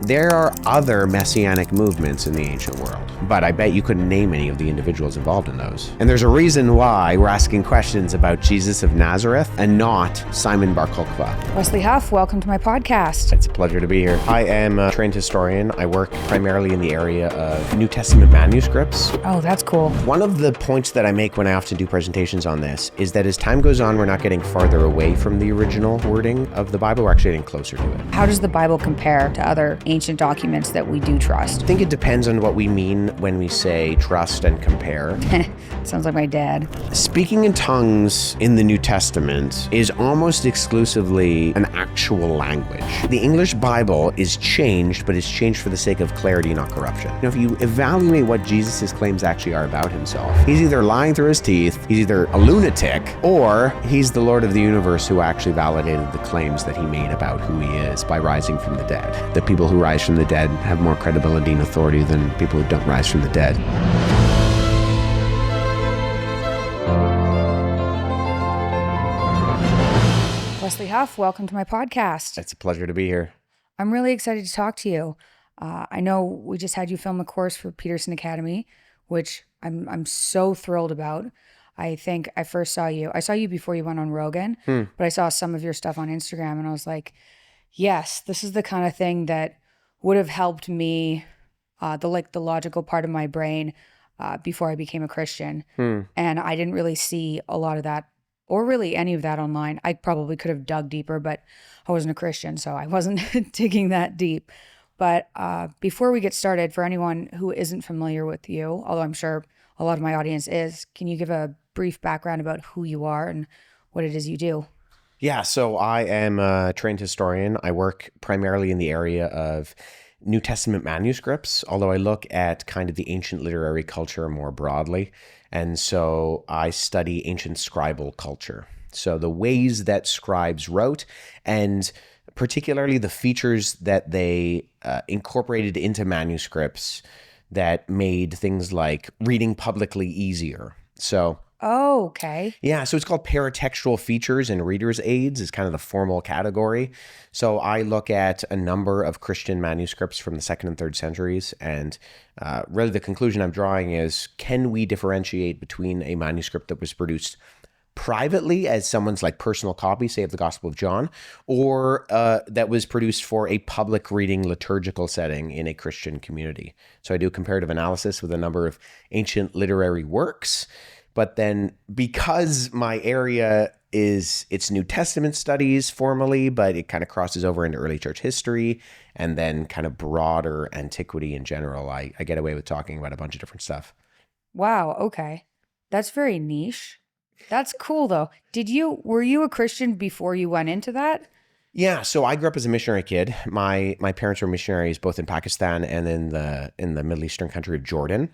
There are other messianic movements in the ancient world, but I bet you couldn't name any of the individuals involved in those. And there's a reason why we're asking questions about Jesus of Nazareth and not Simon Bar Kokhba. Wesley Huff, welcome to my podcast. It's a pleasure to be here. I am a trained historian. I work primarily in the area of New Testament manuscripts. Oh, that's cool. One of the points that I make when I often do presentations on this is that as time goes on, we're not getting farther away from the original wording of the Bible. We're actually getting closer to it. How does the Bible compare to other ancient documents that we do trust? I think it depends on what we mean when we say trust and compare. Sounds like my dad. Speaking in tongues in the New Testament is almost exclusively an actual language. The English Bible is changed, but it's changed for the sake of clarity, not corruption. If you evaluate what Jesus' claims actually are about himself, he's either lying through his teeth, he's either a lunatic, or he's the Lord of the universe who actually validated the claims that he made about who he is by rising from the dead. The people who rise from the dead have more credibility and authority than people who don't rise from the dead. Wesley Huff, welcome to my podcast. It's a pleasure to be here. I'm really excited to talk to you. I know we just had you film a course for Peterson Academy, which I'm so thrilled about. I think I saw you before you went on Rogan, but I saw some of your stuff on Instagram and I was like, yes, this is the kind of thing that would have helped me, the logical part of my brain before I became a Christian. And I didn't really see a lot of that or really any of that online. I probably could have dug deeper, but I wasn't a Christian, so I wasn't digging that deep. But before we get started, for anyone who isn't familiar with you, although I'm sure a lot of my audience is, can you give a brief background about who you are and what it is you do? Yeah, so I am a trained historian. I work primarily in the area of New Testament manuscripts, although I look at kind of the ancient literary culture more broadly. And so I study ancient scribal culture. So the ways that scribes wrote, and particularly the features that they incorporated into manuscripts that made things like reading publicly easier. So Oh, okay. yeah, so it's called paratextual features and reader's aids is kind of the formal category. So I look at a number of Christian manuscripts from the 2nd and 3rd centuries, and really the conclusion I'm drawing is, can we differentiate between a manuscript that was produced privately as someone's like personal copy, say of the Gospel of John, or that was produced for a public reading liturgical setting in a Christian community. So I do comparative analysis with a number of ancient literary works. But then because my area it's New Testament studies formally, but it kind of crosses over into early church history and then kind of broader antiquity in general, I get away with talking about a bunch of different stuff. Wow, okay. That's very niche. That's cool though. Were you a Christian before you went into that? Yeah, so I grew up as a missionary kid. My parents were missionaries both in Pakistan and in the Middle Eastern country of Jordan.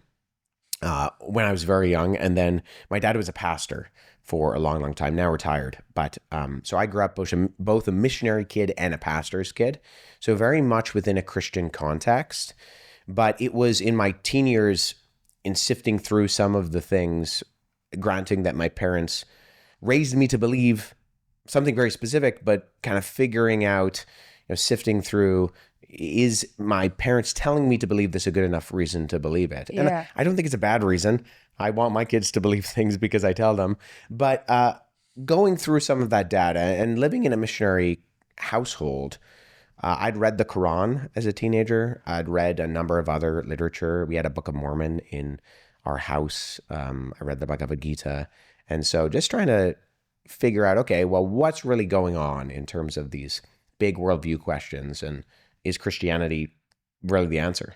When I was very young, and then my dad was a pastor for a long, long time, now retired. But so I grew up both a missionary kid and a pastor's kid, so very much within a Christian context. But it was in my teen years, in sifting through some of the things, granting that my parents raised me to believe something very specific, but kind of figuring out, sifting through, is my parents telling me to believe this a good enough reason to believe it? Yeah. And I don't think it's a bad reason. I want my kids to believe things because I tell them. But going through some of that data and living in a missionary household, I'd read the Quran as a teenager. I'd read a number of other literature. We had a Book of Mormon in our house. I read the Bhagavad Gita. And so just trying to figure out, okay, well, what's really going on in terms of these big worldview questions, and is Christianity really the answer?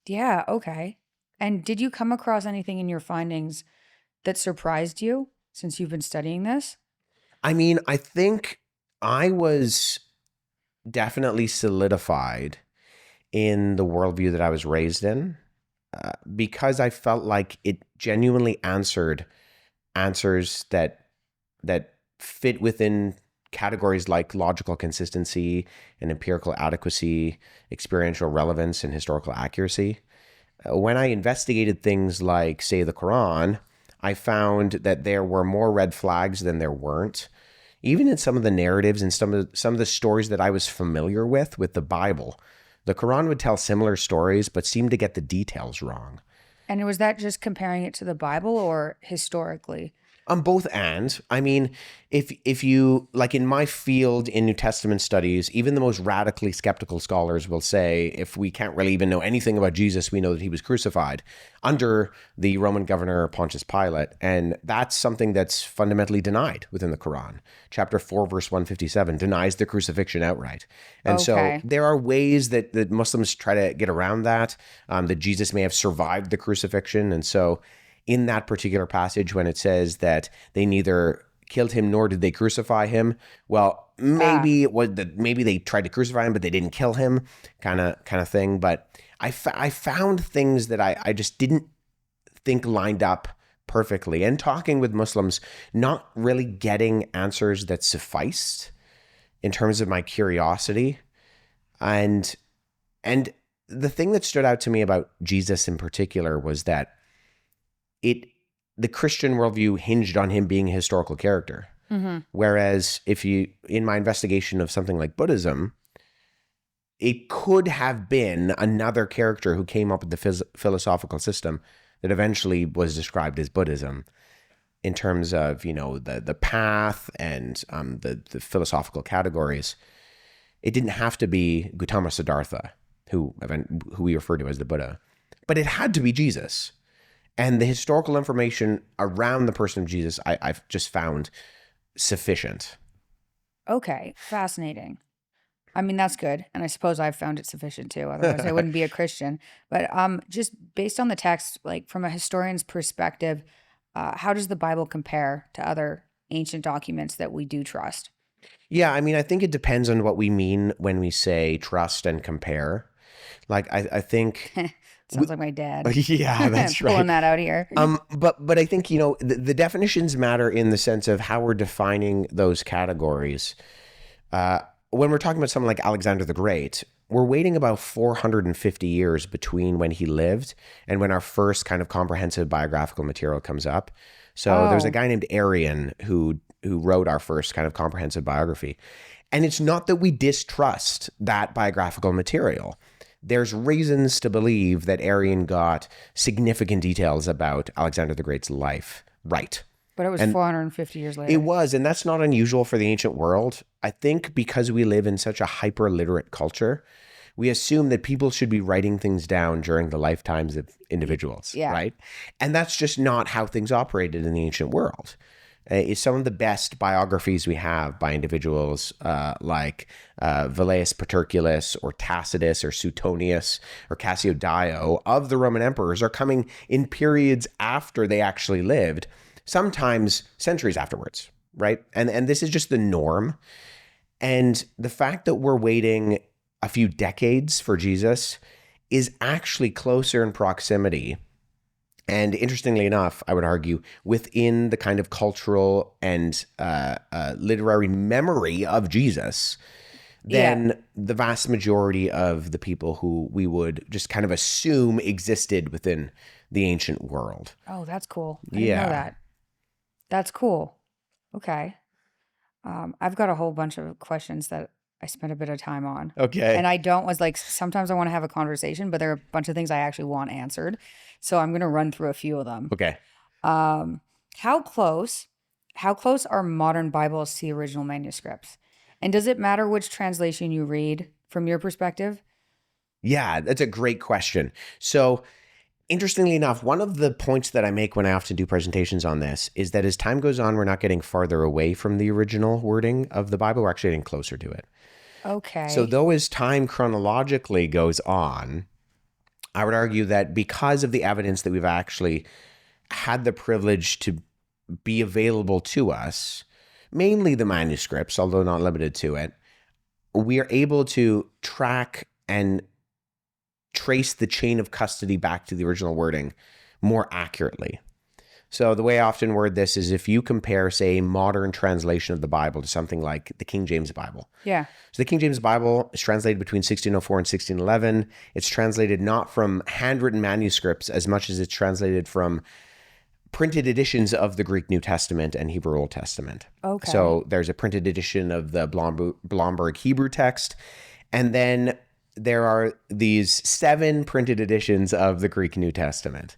Yeah, okay. And did you come across anything in your findings that surprised you since you've been studying this? I mean, I think I was definitely solidified in the worldview that I was raised in because I felt like it genuinely answers that fit within categories like logical consistency and empirical adequacy, experiential relevance, and historical accuracy. When I investigated things like, say, the Quran, I found that there were more red flags than there weren't. Even in some of the narratives and some of the stories that I was familiar with the Bible, The Quran would tell similar stories, but seem to get the details wrong. And was that just comparing it to the Bible or historically? Both and. I mean, if you, like in my field in New Testament studies, even the most radically skeptical scholars will say, if we can't really even know anything about Jesus, we know that he was crucified under the Roman governor Pontius Pilate. And that's something that's fundamentally denied within the Quran. Chapter 4, verse 157 denies the crucifixion outright. And so there are ways that Muslims try to get around that Jesus may have survived the crucifixion. And so in that particular passage, when it says that they neither killed him nor did they crucify him, well, maybe it was that maybe they tried to crucify him, but they didn't kill him, kind of thing. But I found things that I just didn't think lined up perfectly. And talking with Muslims, not really getting answers that sufficed in terms of my curiosity. And the thing that stood out to me about Jesus in particular was that the Christian worldview hinged on him being a historical character. Mm-hmm. Whereas in my investigation of something like Buddhism, it could have been another character who came up with the philosophical system that eventually was described as Buddhism in terms of, the path and the philosophical categories. It didn't have to be Gautama Siddhartha, who we refer to as the Buddha, but it had to be Jesus. And the historical information around the person of Jesus, I've just found sufficient. Okay, fascinating. I mean, that's good. And I suppose I've found it sufficient too. Otherwise, I wouldn't be a Christian. But just based on the text, like from a historian's perspective, how does the Bible compare to other ancient documents that we do trust? Yeah, I mean, I think it depends on what we mean when we say trust and compare. Like, I think... Sounds like my dad. Yeah, that's right. Pulling that out here. But I think, the definitions matter in the sense of how we're defining those categories. When we're talking about someone like Alexander the Great, we're waiting about 450 years between when he lived and when our first kind of comprehensive biographical material comes up. So there's a guy named Arrian who wrote our first kind of comprehensive biography. And it's not that we distrust that biographical material. There's reasons to believe that Arrian got significant details about Alexander the Great's life right. But it was 450 years later. It was, and that's not unusual for the ancient world. I think because we live in such a hyper-literate culture, we assume that people should be writing things down during the lifetimes of individuals, right? And that's just not how things operated in the ancient world. It's some of the best biographies we have by individuals like Velleius Paterculus or Tacitus or Suetonius or Cassio Dio of the Roman emperors are coming in periods after they actually lived, sometimes centuries afterwards, right? And this is just the norm. And the fact that we're waiting a few decades for Jesus is actually closer in proximity. And interestingly enough, I would argue, within the kind of cultural and literary memory of Jesus than the vast majority of the people who we would just kind of assume existed within the ancient world. Oh, that's cool. I didn't know that. That's cool. Okay. I've got a whole bunch of questions that I spent a bit of time on. Okay. And sometimes I want to have a conversation, but there are a bunch of things I actually want answered. So I'm going to run through a few of them. Okay. How close are modern Bibles to the original manuscripts? And does it matter which translation you read from your perspective? Yeah, that's a great question. So interestingly enough, one of the points that I make when I often do presentations on this is that as time goes on, we're not getting farther away from the original wording of the Bible. We're actually getting closer to it. Okay. So though as time chronologically goes on, I would argue that because of the evidence that we've actually had the privilege to be available to us, mainly the manuscripts, although not limited to it, we are able to track and trace the chain of custody back to the original wording more accurately. So the way I often word this is if you compare, say, a modern translation of the Bible to something like the King James Bible. Yeah. So the King James Bible is translated between 1604 and 1611. It's translated not from handwritten manuscripts as much as it's translated from printed editions of the Greek New Testament and Hebrew Old Testament. Okay. So there's a printed edition of the Blomberg Hebrew text. And then there are these 7 printed editions of the Greek New Testament.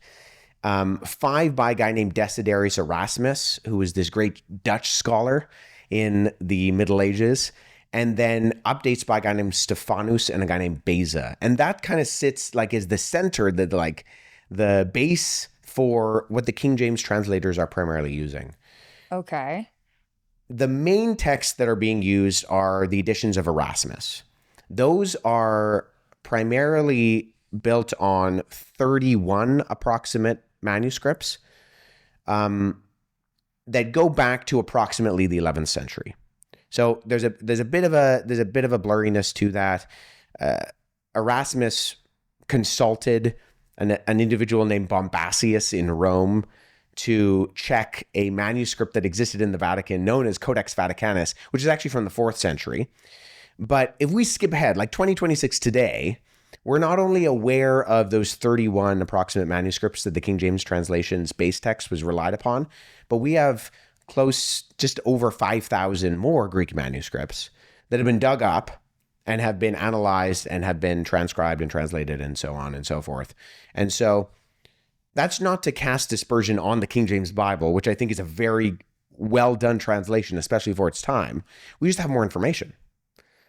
5 by a guy named Desiderius Erasmus, who was this great Dutch scholar in the Middle Ages, and then updates by a guy named Stephanus and a guy named Beza. And that kind of sits like as the center, the base for what the King James translators are primarily using. Okay. The main texts that are being used are the editions of Erasmus. Those are primarily built on 31 approximate manuscripts that go back to approximately the 11th century. So there's a bit of a blurriness to that. Erasmus consulted an individual named Bombasius in Rome to check a manuscript that existed in the Vatican known as Codex Vaticanus, which is actually from the 4th century. But if we skip ahead, like 2026 today, we're not only aware of those 31 approximate manuscripts that the King James translation's base text was relied upon, but we have just over 5,000 more Greek manuscripts that have been dug up and have been analyzed and have been transcribed and translated and so on and so forth. And so that's not to cast dispersion on the King James Bible, which I think is a very well done translation, especially for its time. We just have more information.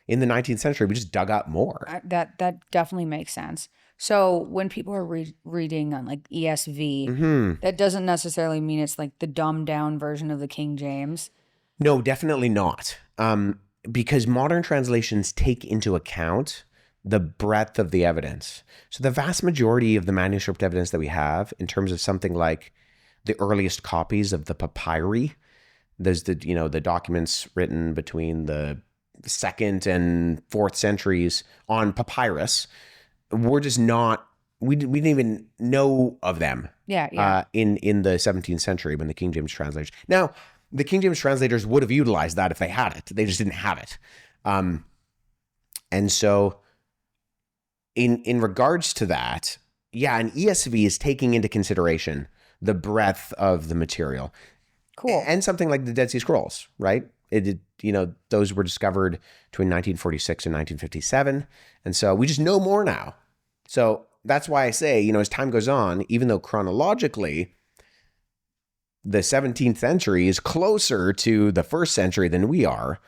In the 19th century, we just dug up more. That definitely makes sense. So when people are reading on like ESV, that doesn't necessarily mean it's like the dumbed down version of the King James. No, definitely not. Because modern translations take into account the breadth of the evidence. So the vast majority of the manuscript evidence that we have in terms of something like the earliest copies of the papyri, there's the documents written between the 2nd and 4th centuries on papyrus, we're just not, we didn't even know of them. In the 17th century when the King James translation. Now, the King James translators would have utilized that if they had it. They just didn't have it. And so in regards to that, an ESV is taking into consideration the breadth of the material. Cool. And something like the Dead Sea Scrolls, right? Those were discovered between 1946 and 1957. And so we just know more now. So that's why I say, as time goes on, even though chronologically the 17th century is closer to the 1st century than we are,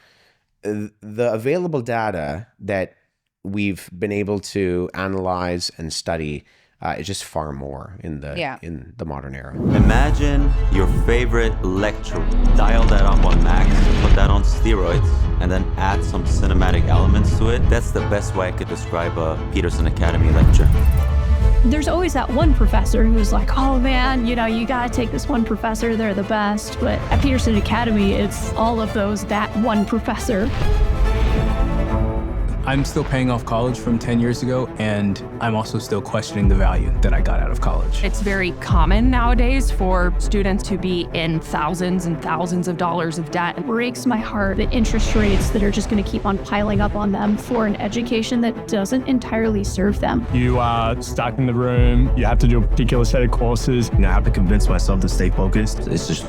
the available data that we've been able to analyze and study is just far more in the modern era. Imagine your favorite lecture, dial that up on max, put that on steroids, and then add some cinematic elements to it. That's the best way I could describe a Peterson Academy lecture. There's always that one professor who's like, oh man, you gotta take this one professor, they're the best. But at Peterson Academy, it's all of those, that one professor. I'm still paying off college from 10 years ago, and I'm also still questioning the value that I got out of college. It's very common nowadays for students to be in thousands and thousands of dollars of debt. It breaks my heart, the interest rates that are just gonna keep on piling up on them for an education that doesn't entirely serve them. You are stuck in the room, you have to do a particular set of courses. I have to convince myself to stay focused. It's just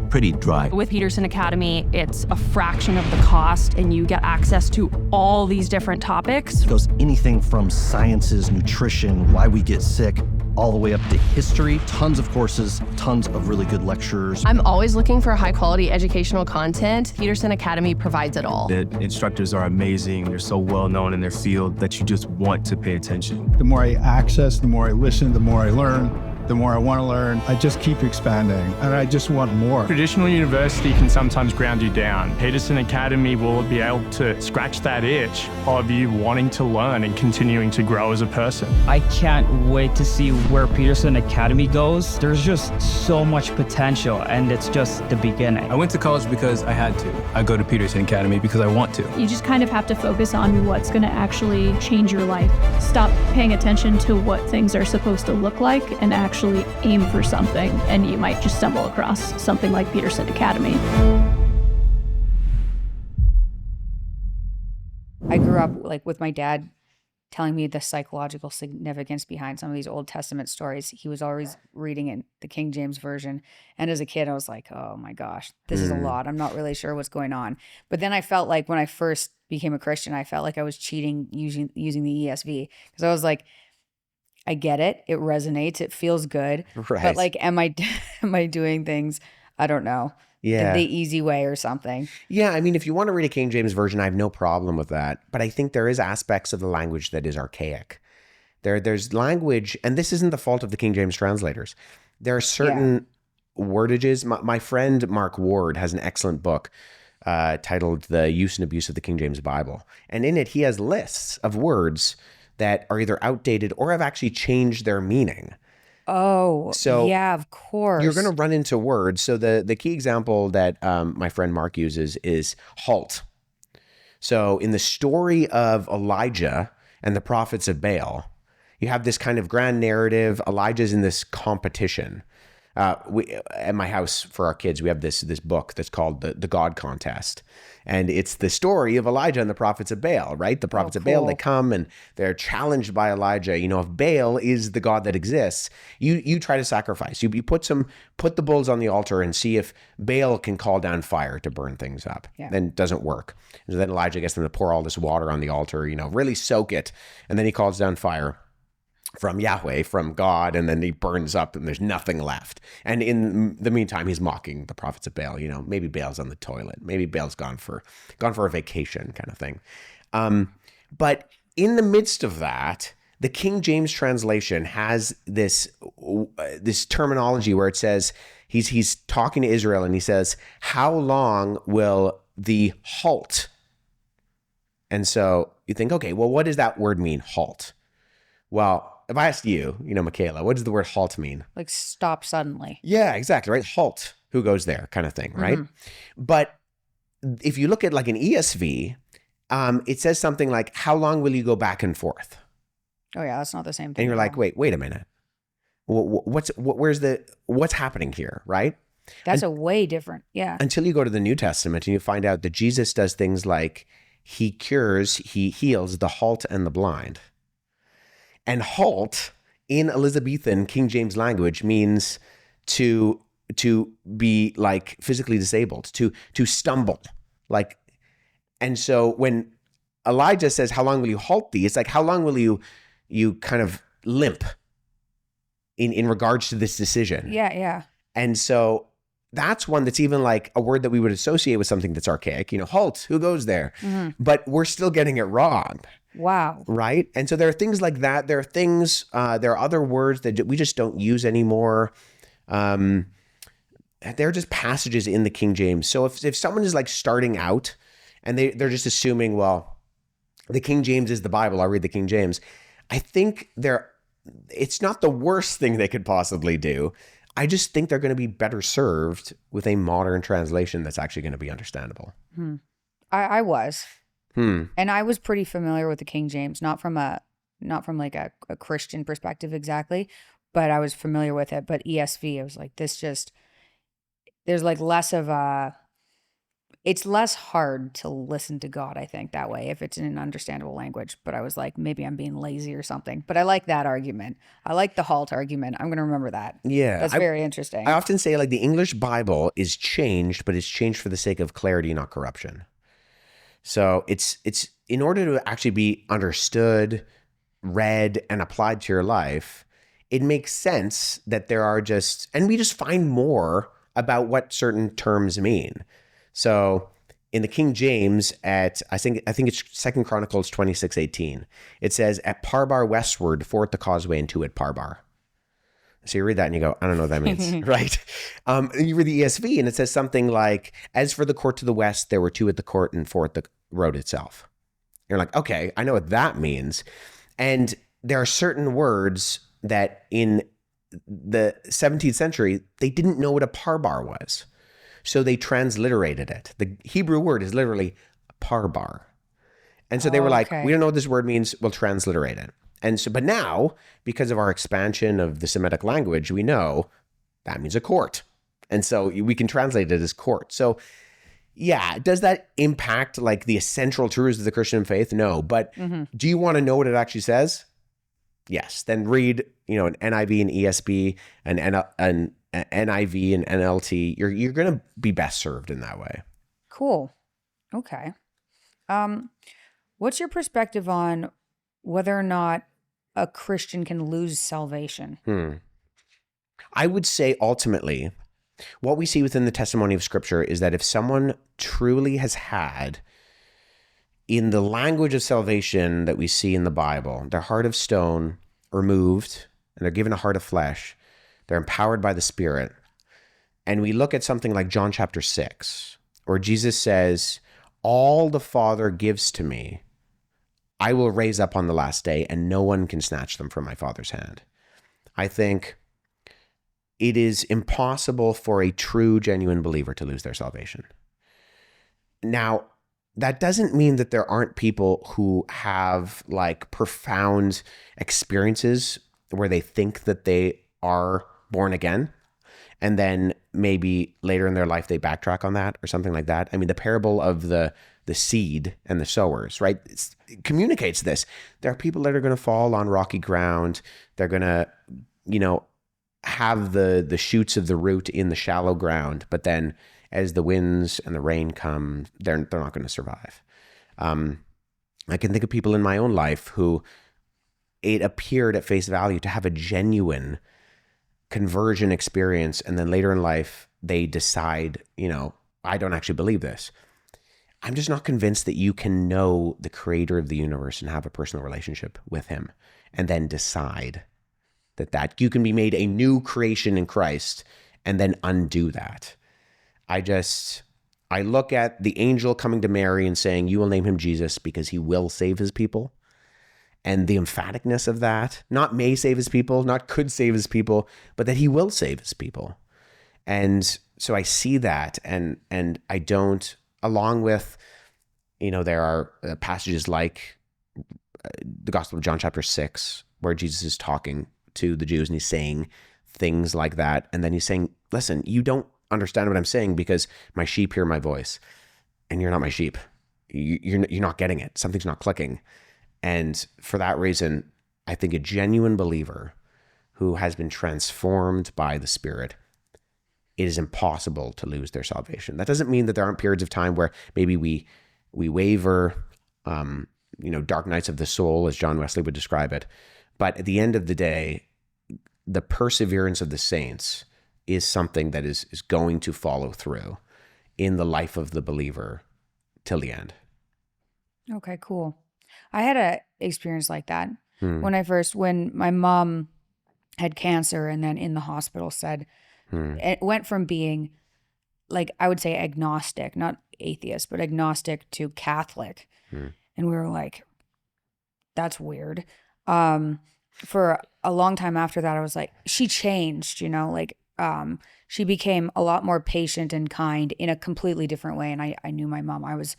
pretty dry. With Peterson Academy, it's a fraction of the cost and you get access to all these different topics. It goes anything from sciences, nutrition, why we get sick, all the way up to history, tons of courses, tons of really good lecturers. I'm always looking for high quality educational content. Peterson Academy provides it all. The instructors are amazing. They're so well known in their field that you just want to pay attention. The more I access, the more I listen, the more I learn. The more I want to learn, I just keep expanding, and I just want more. Traditional university can sometimes ground you down. Peterson Academy will be able to scratch that itch of you wanting to learn and continuing to grow as a person. I can't wait to see where Peterson Academy goes. There's just so much potential, and it's just the beginning. I went to college because I had to. I go to Peterson Academy because I want to. You just kind of have to focus on what's gonna actually change your life. Stop paying attention to what things are supposed to look like and actually aim for something, and you might just stumble across something like Peterson Academy. I grew up like with my dad telling me the psychological significance behind some of these Old Testament stories. He was always reading in the King James Version. And as a kid, I was like, oh my gosh, this is a lot. I'm not really sure what's going on. But then I felt like when I first became a Christian, I felt like I was cheating using the ESV, because I was like, I get it. It resonates. It feels good. Right. But like, am I doing things, I don't know, Yeah. the easy way or something? Yeah, I mean, if you want to read a King James Version, I have no problem with that. But I think there is aspects of the language that is archaic. There's language, and this isn't the fault of the King James translators. There are certain wordages. My friend Mark Ward has an excellent book titled The Use and Abuse of the King James Bible. And in it, he has lists of words that are either outdated or have actually changed their meaning. Oh, So yeah, of course. you're going to run into words. So the key example that my friend Mark uses is halt. So in the story of Elijah and the prophets of Baal, you have this kind of grand narrative. Elijah's in this competition. We at my house for our kids, we have this book that's called the God Contest, and it's the story of Elijah and the prophets of Baal. Right, the prophets of Baal, they come and they're challenged by Elijah. You know, if Baal is the God that exists, you try to sacrifice. You put the bulls on the altar and see if Baal can call down fire to burn things up. Yeah. Then it doesn't work. And so then Elijah gets them to pour all this water on the altar. You know, really soak it, and then he calls down fire from Yahweh, from God, and then he burns up and there's nothing left. And in the meantime, he's mocking the prophets of Baal. You know, maybe Baal's on the toilet. Maybe Baal's gone for a vacation kind of thing. But in the midst of that, the King James translation has this terminology where it says, he's talking to Israel and he says, how long will the halt? And so you think, okay, well, what does that word mean, halt? Well, if I asked you, Mikhaila, what does the word halt mean? Like stop suddenly. Yeah, exactly, right? Halt, who goes there kind of thing, right? But if you look at like an ESV, it says something like, how long will you go back and forth? Oh yeah, that's not the same thing. And you're like, wait a minute. What's happening here, right? That's a way different, yeah. Until you go to the New Testament and you find out that Jesus does things like he heals the halt and the blind. And halt in Elizabethan King James language means to be like physically disabled, to stumble, like. And so when Elijah says, "How long will you halt thee?" It's like, how long will you kind of limp in regards to this decision? Yeah, yeah. And so that's one that's even like a word that we would associate with something that's archaic. Halt, who goes there? But we're still getting it wrong. Wow. Right? And so there are things like that. There are things, there are other words that we just don't use anymore. There are just passages in the King James. So if someone is like starting out and they're just assuming, well, the King James is the Bible, I'll read the King James. I think it's not the worst thing they could possibly do. I just think they're going to be better served with a modern translation that's actually going to be understandable. I was. And I was pretty familiar with the King James, not from like a Christian perspective exactly, but I was familiar with it. But ESV, I was like, there's like less of it's less hard to listen to God, I think, that way, if it's in an understandable language. But I was like, maybe I'm being lazy or something. But I like that argument. I like the halt argument. I'm going to remember that. Yeah. That's very interesting. I often say like the English Bible is changed, but it's changed for the sake of clarity, not corruption. So it's in order to actually be understood, read, and applied to your life, it makes sense that there are and we just find more about what certain terms mean. So in the King James I think it's 2 Chronicles 26:18, it says, at Parbar westward, for at the causeway, and to at Parbar. So you read that and you go, I don't know what that means, right? And you read the ESV and it says something like, as for the court to the west, there were two at the court and four at the road itself. You're like, okay, I know what that means. And there are certain words that in the 17th century, they didn't know what a parbar was. So they transliterated it. The Hebrew word is literally parbar. And so they were like, we don't know what this word means, we'll transliterate it. And so, but now, because of our expansion of the Semitic language, we know that means a court. And so we can translate it as court. So Yeah. Does that impact like the essential truths of the Christian faith? No. But do you want to know what it actually says? Yes. Then read, an NIV and ESB, an NIV and NLT. You're going to be best served in that way. Cool. Okay. What's your perspective on whether or not a Christian can lose salvation? I would say ultimately, what we see within the testimony of Scripture is that if someone truly has had, in the language of salvation that we see in the Bible, their heart of stone removed, and they're given a heart of flesh, they're empowered by the Spirit. And we look at something like John chapter 6, where Jesus says, all the Father gives to me, I will raise up on the last day, and no one can snatch them from my Father's hand. I think it is impossible for a true, genuine believer to lose their salvation. Now, that doesn't mean that there aren't people who have like profound experiences where they think that they are born again, and then maybe later in their life they backtrack on that or something like that. I mean, the parable of the seed and the sowers, right? It communicates this. There are people that are going to fall on rocky ground. They're going to, have the shoots of the root in the shallow ground, but then as the winds and the rain come, they're not going to survive. I can think of people in my own life who it appeared at face value to have a genuine conversion experience, and then later in life they decide, I don't actually believe this. I'm just not convinced that you can know the creator of the universe and have a personal relationship with him and then decide that you can be made a new creation in Christ and then undo that. I look at the angel coming to Mary and saying, you will name him Jesus because he will save his people. And the emphaticness of that, not may save his people, not could save his people, but that he will save his people. And so I see that, and I don't, along with, there are passages like the Gospel of John chapter 6, where Jesus is talking to the Jews and he's saying things like that. And then he's saying, listen, you don't understand what I'm saying because my sheep hear my voice and you're not my sheep. You're not getting it. Something's not clicking. And for that reason, I think a genuine believer who has been transformed by the Spirit, it is impossible to lose their salvation. That doesn't mean that there aren't periods of time where maybe we waver, dark nights of the soul, as John Wesley would describe it. But at the end of the day, the perseverance of the saints is something that is going to follow through in the life of the believer till the end. Okay, cool. I had a experience like that when my mom had cancer and then in the hospital said, it went from being like, I would say agnostic, not atheist, but agnostic to Catholic. And we were like, that's weird. For a long time after that, I was like, she changed, she became a lot more patient and kind in a completely different way. And I knew my mom. I was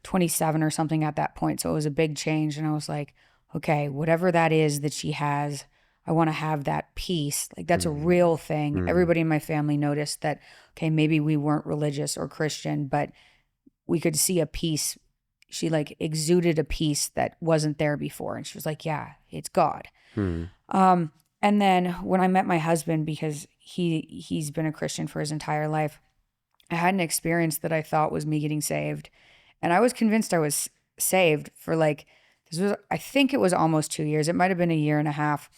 27 or something at that point. So it was a big change. And I was like, okay, whatever that is that she has, I want to have that peace. Like that's a real thing. Everybody in my family noticed that, okay, maybe we weren't religious or Christian, but we could see a peace. She like exuded a peace that wasn't there before. And she was like, yeah, it's God. And then when I met my husband, because he's been a Christian for his entire life, I had an experience that I thought was me getting saved. And I was convinced I was saved for I think it was almost 2 years. It might've been a year and a half.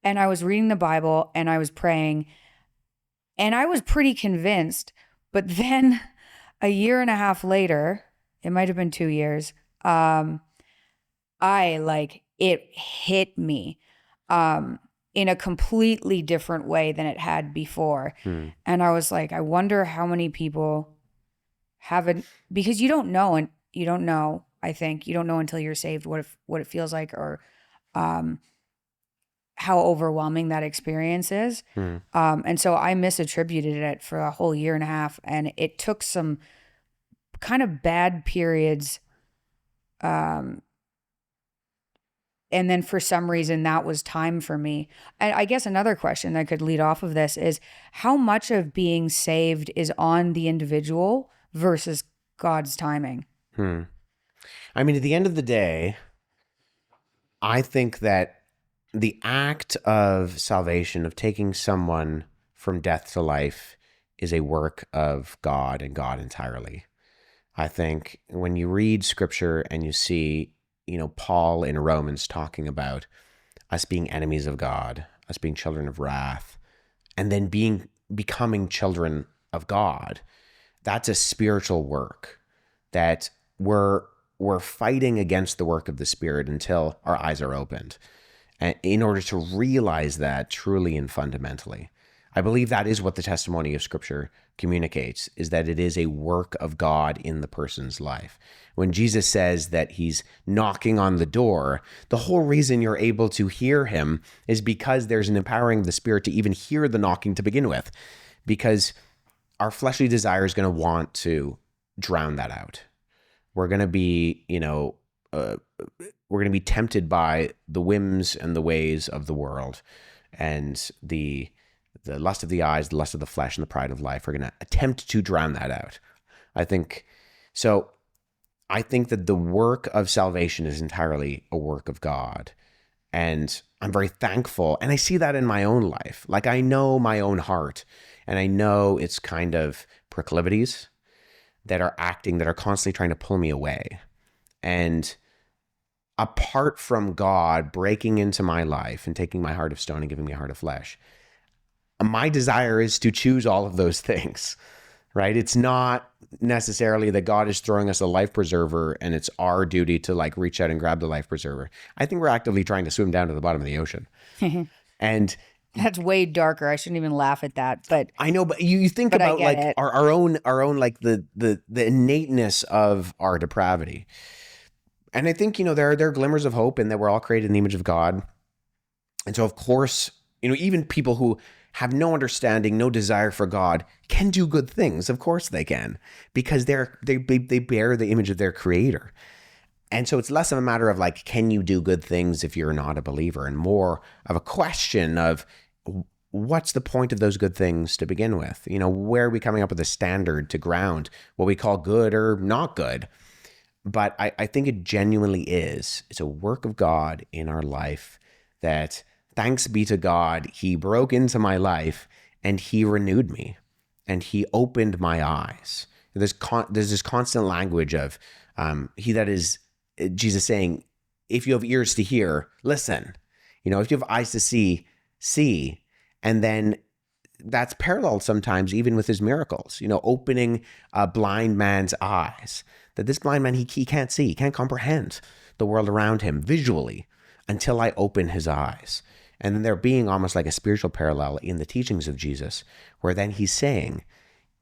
And I was reading the Bible and I was praying and I was pretty convinced. But then a year and a half later, it might've been 2 years, it hit me in a completely different way than it had before. And I was like, I wonder how many people haven't, because you don't know, and you don't know, I think, you don't know until you're saved what it feels like, or how overwhelming that experience is. And so I misattributed it for a whole year and a half, and it took some kind of bad periods. And then for some reason that was time for me. And I guess another question that could lead off of this is how much of being saved is on the individual versus God's timing? I mean, at the end of the day, I think that the act of salvation, of taking someone from death to life, is a work of God and God entirely. I think when you read scripture and you see, Paul in Romans talking about us being enemies of God, us being children of wrath, and then becoming children of God, that's a spiritual work that we're fighting against the work of the Spirit until our eyes are opened. And in order to realize that truly and fundamentally, I believe that is what the testimony of Scripture communicates, is that it is a work of God in the person's life. When Jesus says that he's knocking on the door, the whole reason you're able to hear him is because there's an empowering of the Spirit to even hear the knocking to begin with, because our fleshly desire is going to want to drown that out. We're going to be, we're going to be tempted by the whims and the ways of the world, and the lust of the eyes, the lust of the flesh, and the pride of life. We're going to attempt to drown that out. I think that the work of salvation is entirely a work of God. And I'm very thankful. And I see that in my own life. Like, I know my own heart, and I know it's kind of proclivities that are constantly trying to pull me away. And apart from God breaking into my life and taking my heart of stone and giving me a heart of flesh, my desire is to choose all of those things, right? It's not necessarily that God is throwing us a life preserver and it's our duty to reach out and grab the life preserver. I think we're actively trying to swim down to the bottom of the ocean. And that's way darker. I shouldn't even laugh at that, but I know, but you think about our own the innateness of our depravity. And I think, there are glimmers of hope in that we're all created in the image of God. And so, of course, even people who have no understanding, no desire for God, can do good things. Of course they can, because they bear the image of their creator. And so it's less of a matter of can you do good things if you're not a believer, and more of a question of what's the point of those good things to begin with? Where are we coming up with a standard to ground what we call good or not good? But I think it genuinely is. It's a work of God in our life that, thanks be to God, he broke into my life and he renewed me and he opened my eyes. There's this constant language of Jesus saying, if you have ears to hear, listen. If you have eyes to see, see. And then that's paralleled sometimes even with his miracles, opening a blind man's eyes. That this blind man, he can't see, he can't comprehend the world around him visually until I open his eyes. And then there being almost like a spiritual parallel in the teachings of Jesus, where then he's saying,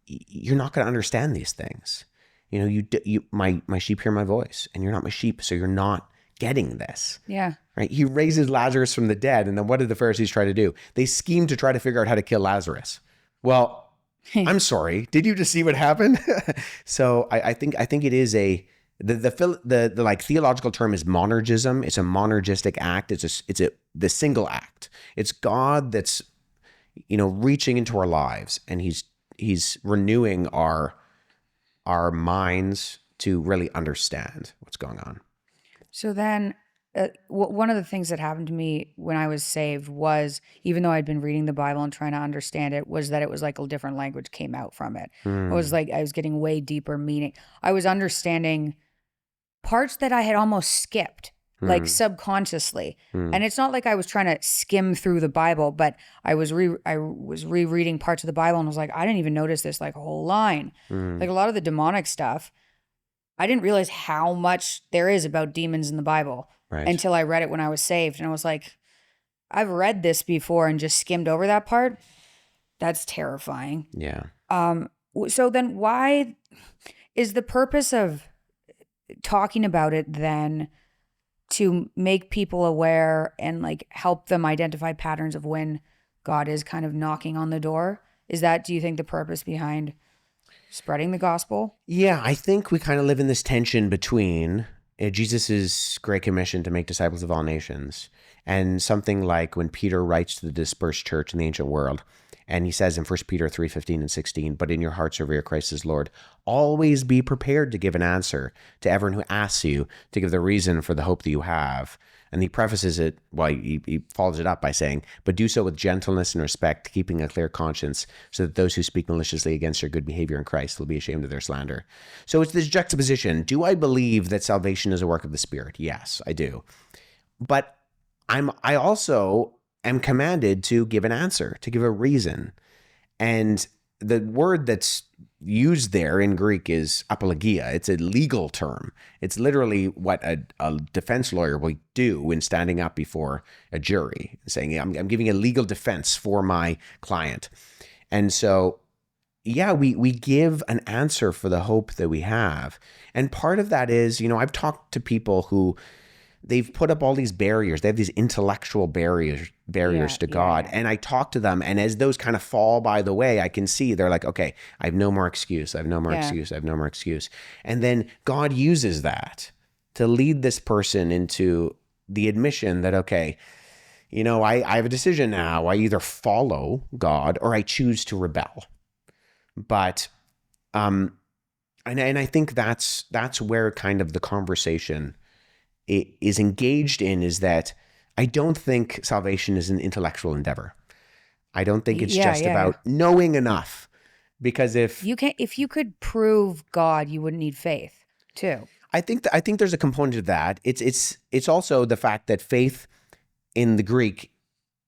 you're not going to understand these things. My sheep hear my voice, and you're not my sheep, so you're not getting this. Yeah. Right? He raises Lazarus from the dead, and then what did the Pharisees try to do? They schemed to try to figure out how to kill Lazarus. Well, I'm sorry. Did you just see what happened? So I think it is the theological term is monergism. It's a monergistic act. It's the single act. It's God that's reaching into our lives, and he's renewing our minds to really understand what's going on. So then one of the things that happened to me when I was saved was, even though I'd been reading the Bible and trying to understand it, was that it was like a different language came out from it. It was I was getting way deeper meaning. I was understanding parts that I had almost skipped, subconsciously. And it's not like I was trying to skim through the Bible, but I was rereading parts of the Bible and was like, I didn't even notice this whole line. A lot of the demonic stuff, I didn't realize how much there is about demons in the Bible until I read it when I was saved. And I was like, I've read this before and just skimmed over that part. That's terrifying. Yeah. So then why is the purpose of talking about it then to make people aware and help them identify patterns of when God is kind of knocking on the door? Is that, do you think, the purpose behind spreading the gospel? Yeah, I think we kind of live in this tension between Jesus' great commission to make disciples of all nations and something like when Peter writes to the dispersed church in the ancient world, And he says in 1 Peter 3:15 and 16, but in your hearts revere Christ as Lord. Always be prepared to give an answer to everyone who asks you to give the reason for the hope that you have. And he prefaces it, well, he follows it up by saying, but do so with gentleness and respect, keeping a clear conscience, so that those who speak maliciously against your good behavior in Christ will be ashamed of their slander. So it's this juxtaposition. Do I believe that salvation is a work of the Spirit? Yes, I do. But I also am commanded to give an answer, to give a reason. And the word that's used there in Greek is apologia. It's a legal term. It's literally what a defense lawyer will do when standing up before a jury, saying, I'm giving a legal defense for my client. And so, yeah, we give an answer for the hope that we have. And part of that is, I've talked to people who they've put up all these barriers. They have these intellectual barriers to God. And I talk to them, and as those kind of fall by the way, I can see they're like, okay, I have no more excuse. I have no more excuse. I have no more excuse. And then God uses that to lead this person into the admission that, okay, I have a decision now. I either follow God or I choose to rebel. But, and I think that's where kind of the conversation is engaged in, is that I don't think salvation is an intellectual endeavor. I don't think it's just about knowing enough, because if you could prove God, you wouldn't need faith too. I think there's a component of that. It's also the fact that faith in the Greek,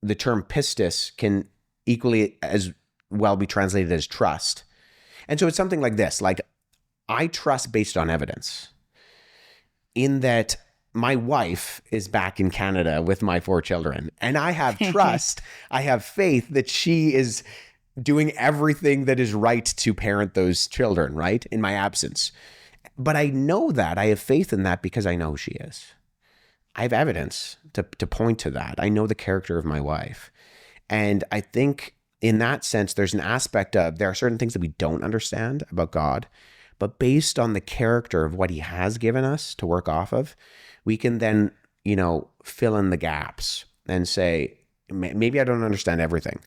the term pistis, can equally as well be translated as trust. And so it's something like this, like I trust based on evidence, in that my wife is back in Canada with my 4 children, and I have trust, I have faith that she is doing everything that is right to parent those children, right, in my absence. But I know that, I have faith in that because I know who she is. I have evidence to point to that. I know the character of my wife. And I think in that sense, there's an aspect of, there are certain things that we don't understand about God, but based on the character of what he has given us to work off of, we can then, fill in the gaps and say, maybe I don't understand everything,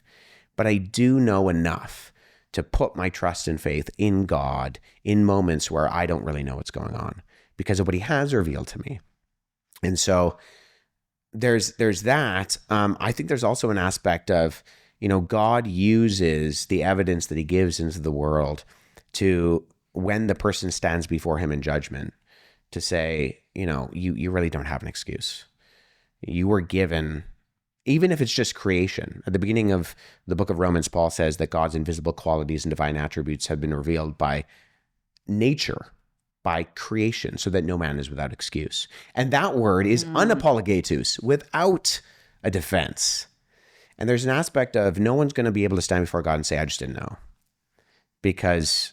but I do know enough to put my trust and faith in God in moments where I don't really know what's going on because of what he has revealed to me. And so there's that. I think there's also an aspect of, God uses the evidence that he gives into the world to, when the person stands before him in judgment, to say, you really don't have an excuse. You were given, even if it's just creation. At the beginning of the book of Romans, Paul says that God's invisible qualities and divine attributes have been revealed by nature, by creation, so that no man is without excuse. And that word is unapologetus, without a defense. And there's an aspect of no one's going to be able to stand before God and say, I just didn't know. Because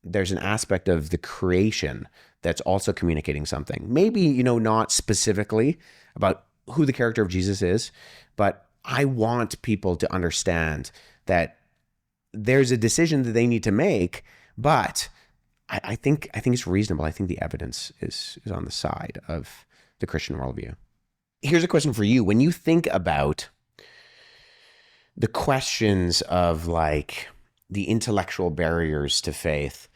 there's an aspect of the creation that's also communicating something. Maybe, not specifically about who the character of Jesus is, but I want people to understand that there's a decision that they need to make, but I think it's reasonable. I think the evidence is on the side of the Christian worldview. Here's a question for you. When you think about the questions of like the intellectual barriers to faith,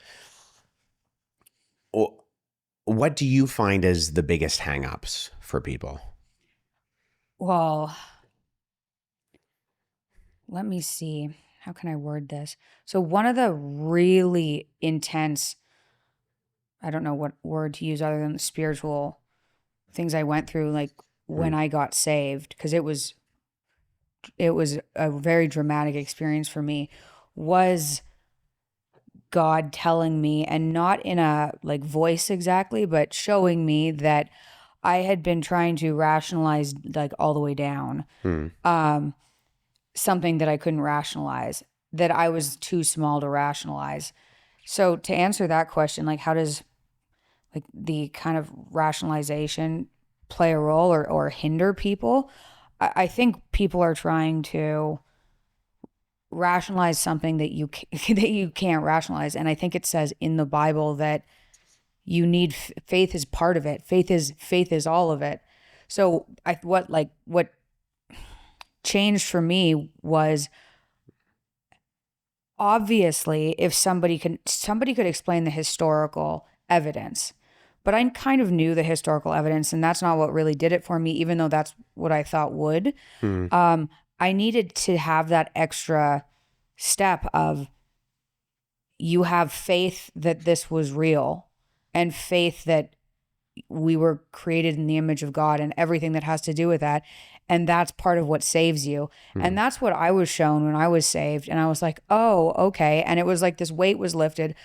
what do you find as the biggest hang-ups for people? Well, let me see. How can I word this? So one of the really intense, I don't know what word to use other than the spiritual things I went through, like when I got saved, because it was a very dramatic experience for me, was God telling me, and not in a like voice exactly, but showing me that I had been trying to rationalize like all the way down, something that I couldn't rationalize, that I was too small to rationalize. So to answer that question, like how does like the kind of rationalization play a role or hinder people? I think people are trying to rationalize something that you can't rationalize, and I think it says in the Bible that you need faith is part of it. Faith is all of it. So what changed for me was obviously, if somebody could explain the historical evidence, but I kind of knew the historical evidence, and that's not what really did it for me, even though that's what I thought would. I needed to have that extra step of, you have faith that this was real, and faith that we were created in the image of God and everything that has to do with that. And that's part of what saves you. And that's what I was shown when I was saved. And I was like, oh, okay. And it was like this weight was lifted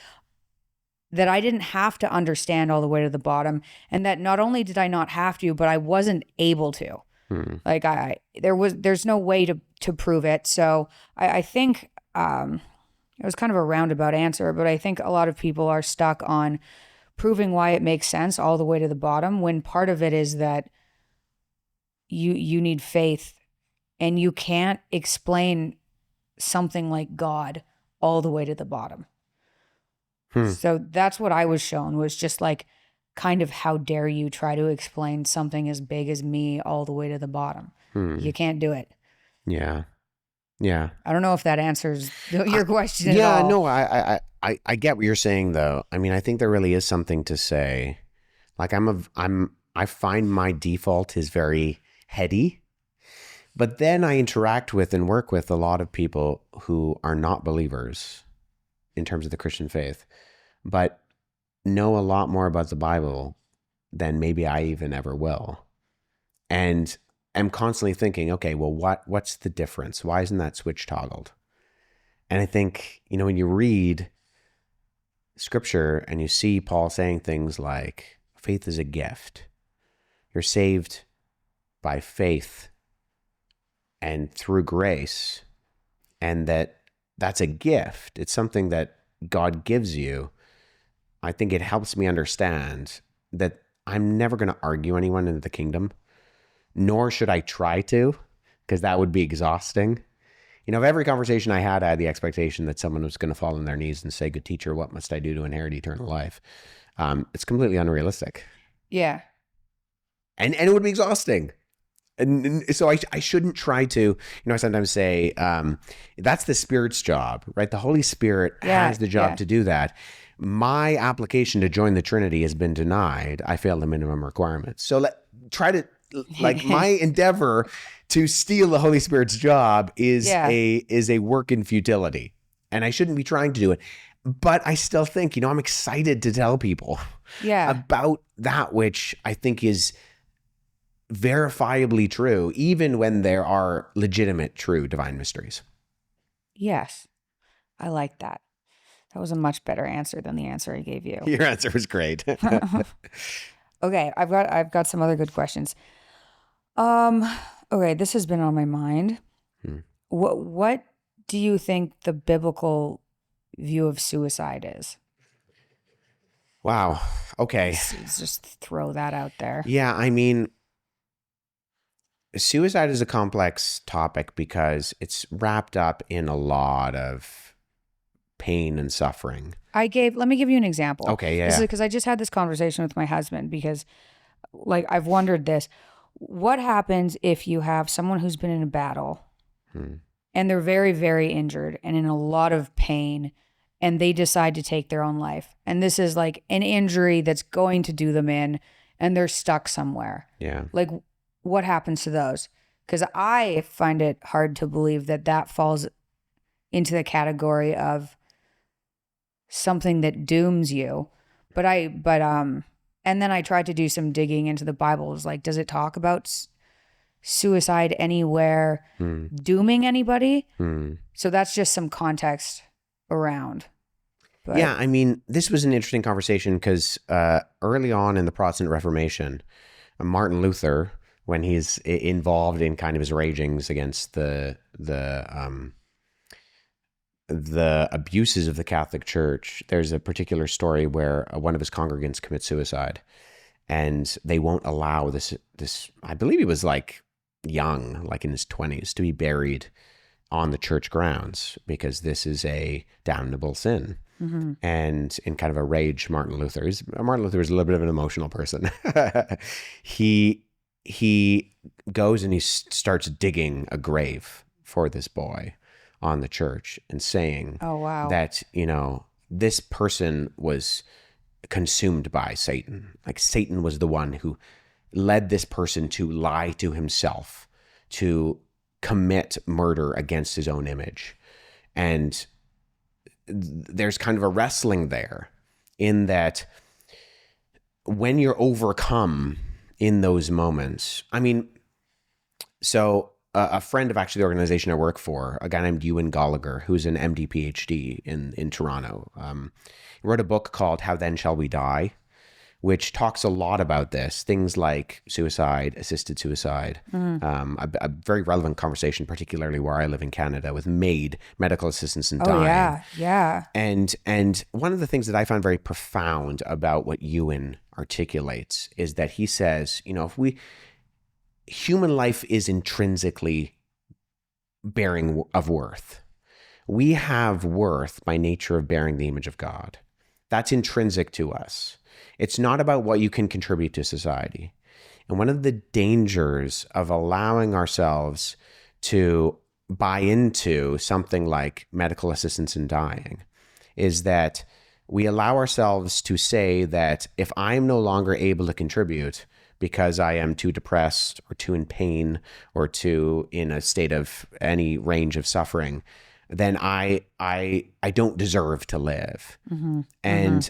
that I didn't have to understand all the way to the bottom. And that not only did I not have to, but I wasn't able to. Like there's no way to prove it. So I think it was kind of a roundabout answer, but I think a lot of people are stuck on proving why it makes sense all the way to the bottom, when part of it is that you need faith, and you can't explain something like God all the way to the bottom. So that's what I was shown, was just like, kind of, how dare you try to explain something as big as me all the way to the bottom? You can't do it. Yeah. I don't know if that answers your question at all. No, I get what you're saying, though. I mean, I think there really is something to say. Like, I find my default is very heady, but then I interact with and work with a lot of people who are not believers in terms of the Christian faith, but know a lot more about the Bible than maybe I even ever will. And I'm constantly thinking, okay, well, what's the difference? Why isn't that switch toggled? And I think, when you read scripture and you see Paul saying things like, faith is a gift. You're saved by faith and through grace, and that's a gift. It's something that God gives you. I think it helps me understand that I'm never going to argue anyone into the kingdom, nor should I try to, because that would be exhausting. Of every conversation I had the expectation that someone was going to fall on their knees and say, "Good teacher, what must I do to inherit eternal life?" It's completely unrealistic. Yeah. And it would be exhausting. And so I shouldn't try to, I sometimes say, that's the Spirit's job, right? The Holy Spirit has the job to do that. My application to join the Trinity has been denied. I failed the minimum requirements. So my endeavor to steal the Holy Spirit's job is a work in futility, and I shouldn't be trying to do it. But I still think, I'm excited to tell people about that which I think is verifiably true, even when there are legitimate, true divine mysteries. Yes, I like that. That was a much better answer than the answer I gave you. Your answer was great. Okay, I've got some other good questions. Okay, this has been on my mind. What do you think the biblical view of suicide is? Wow. Okay. Let's just throw that out there. Yeah, I mean, suicide is a complex topic because it's wrapped up in a lot of pain and suffering. Let me give you an example. Okay, yeah. This is because I just had this conversation with my husband, because I've wondered this. What happens if you have someone who's been in a battle and they're very, very injured and in a lot of pain, and they decide to take their own life? And this is like an injury that's going to do them in, and they're stuck somewhere. Yeah. What happens to those? Because I find it hard to believe that falls into the category of something that dooms you. And then I tried to do some digging into the Bible. It was like, does it talk about suicide anywhere dooming anybody? So that's just some context around. But yeah, I mean, this was an interesting conversation because early on in the Protestant Reformation, Martin Luther, when he's involved in kind of his ragings against the abuses of the Catholic Church, there's a particular story where one of his congregants commits suicide, and they won't allow this I believe he was young, in his 20s, to be buried on the church grounds because this is a damnable sin. Mm-hmm. And in kind of a rage, Martin Luther is a little bit of an emotional person. He goes and he starts digging a grave for this boy on the church and saying Oh, wow. that, this person was consumed by Satan. Like Satan was the one who led this person to lie to himself, to commit murder against his own image. And there's kind of a wrestling there in that when you're overcome in those moments, a friend of actually the organization I work for, a guy named Ewan Gallagher, who's an MD PhD in Toronto, wrote a book called How Then Shall We Die, which talks a lot about this, things like suicide, assisted suicide, a very relevant conversation, particularly where I live in Canada, with medical assistants in dying. Yeah. And one of the things that I found very profound about what Ewan articulates is that he says, human life is intrinsically bearing of worth. We have worth by nature of bearing the image of God. That's intrinsic to us. It's not about what you can contribute to society. And one of the dangers of allowing ourselves to buy into something like medical assistance in dying is that we allow ourselves to say that if I'm no longer able to contribute because I am too depressed or too in pain or too in a state of any range of suffering, then I don't deserve to live. And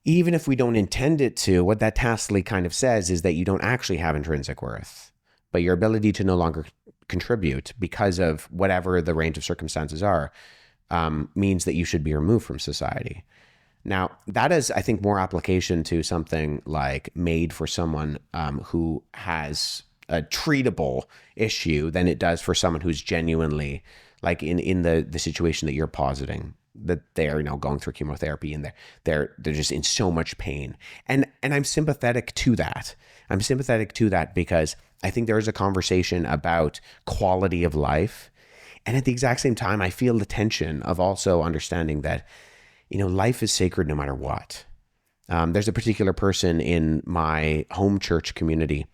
even if we don't intend it to, what that tacitly kind of says is that you don't actually have intrinsic worth, but your ability to no longer contribute because of whatever the range of circumstances are, means that you should be removed from society. Now, that is, I think, more application to something like made for someone who has a treatable issue than it does for someone who's genuinely, like in the situation that you're positing, that they're going through chemotherapy and they're just in so much pain. And I'm sympathetic to that. I'm sympathetic to that because I think there is a conversation about quality of life. And at the exact same time, I feel the tension of also understanding that life is sacred no matter what. There's a particular person in my home church community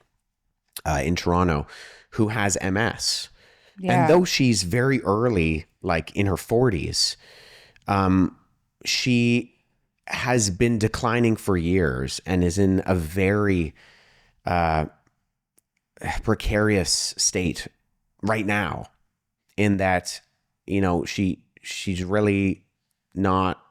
in Toronto who has MS. Yeah. And though she's very early, like in her 40s, she has been declining for years and is in a very precarious state right now in that, she's really not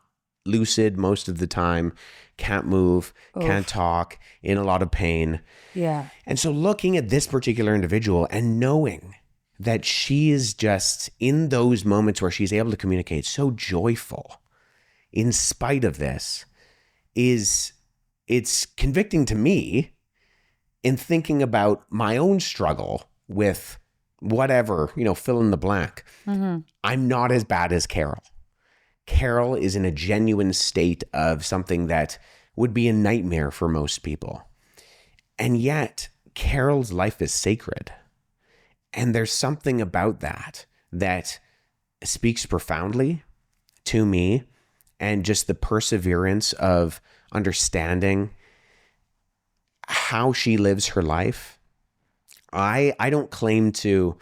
lucid most of the time, can't move, can't talk, in a lot of pain. Yeah. And so looking at this particular individual and knowing that she is just in those moments where she's able to communicate so joyful in spite of this, it's convicting to me in thinking about my own struggle with whatever, fill in the blank. I'm not as bad as Carol. Carol is in a genuine state of something that would be a nightmare for most people. And yet, Carol's life is sacred. And there's something about that speaks profoundly to me, and just the perseverance of understanding how she lives her life. I don't claim to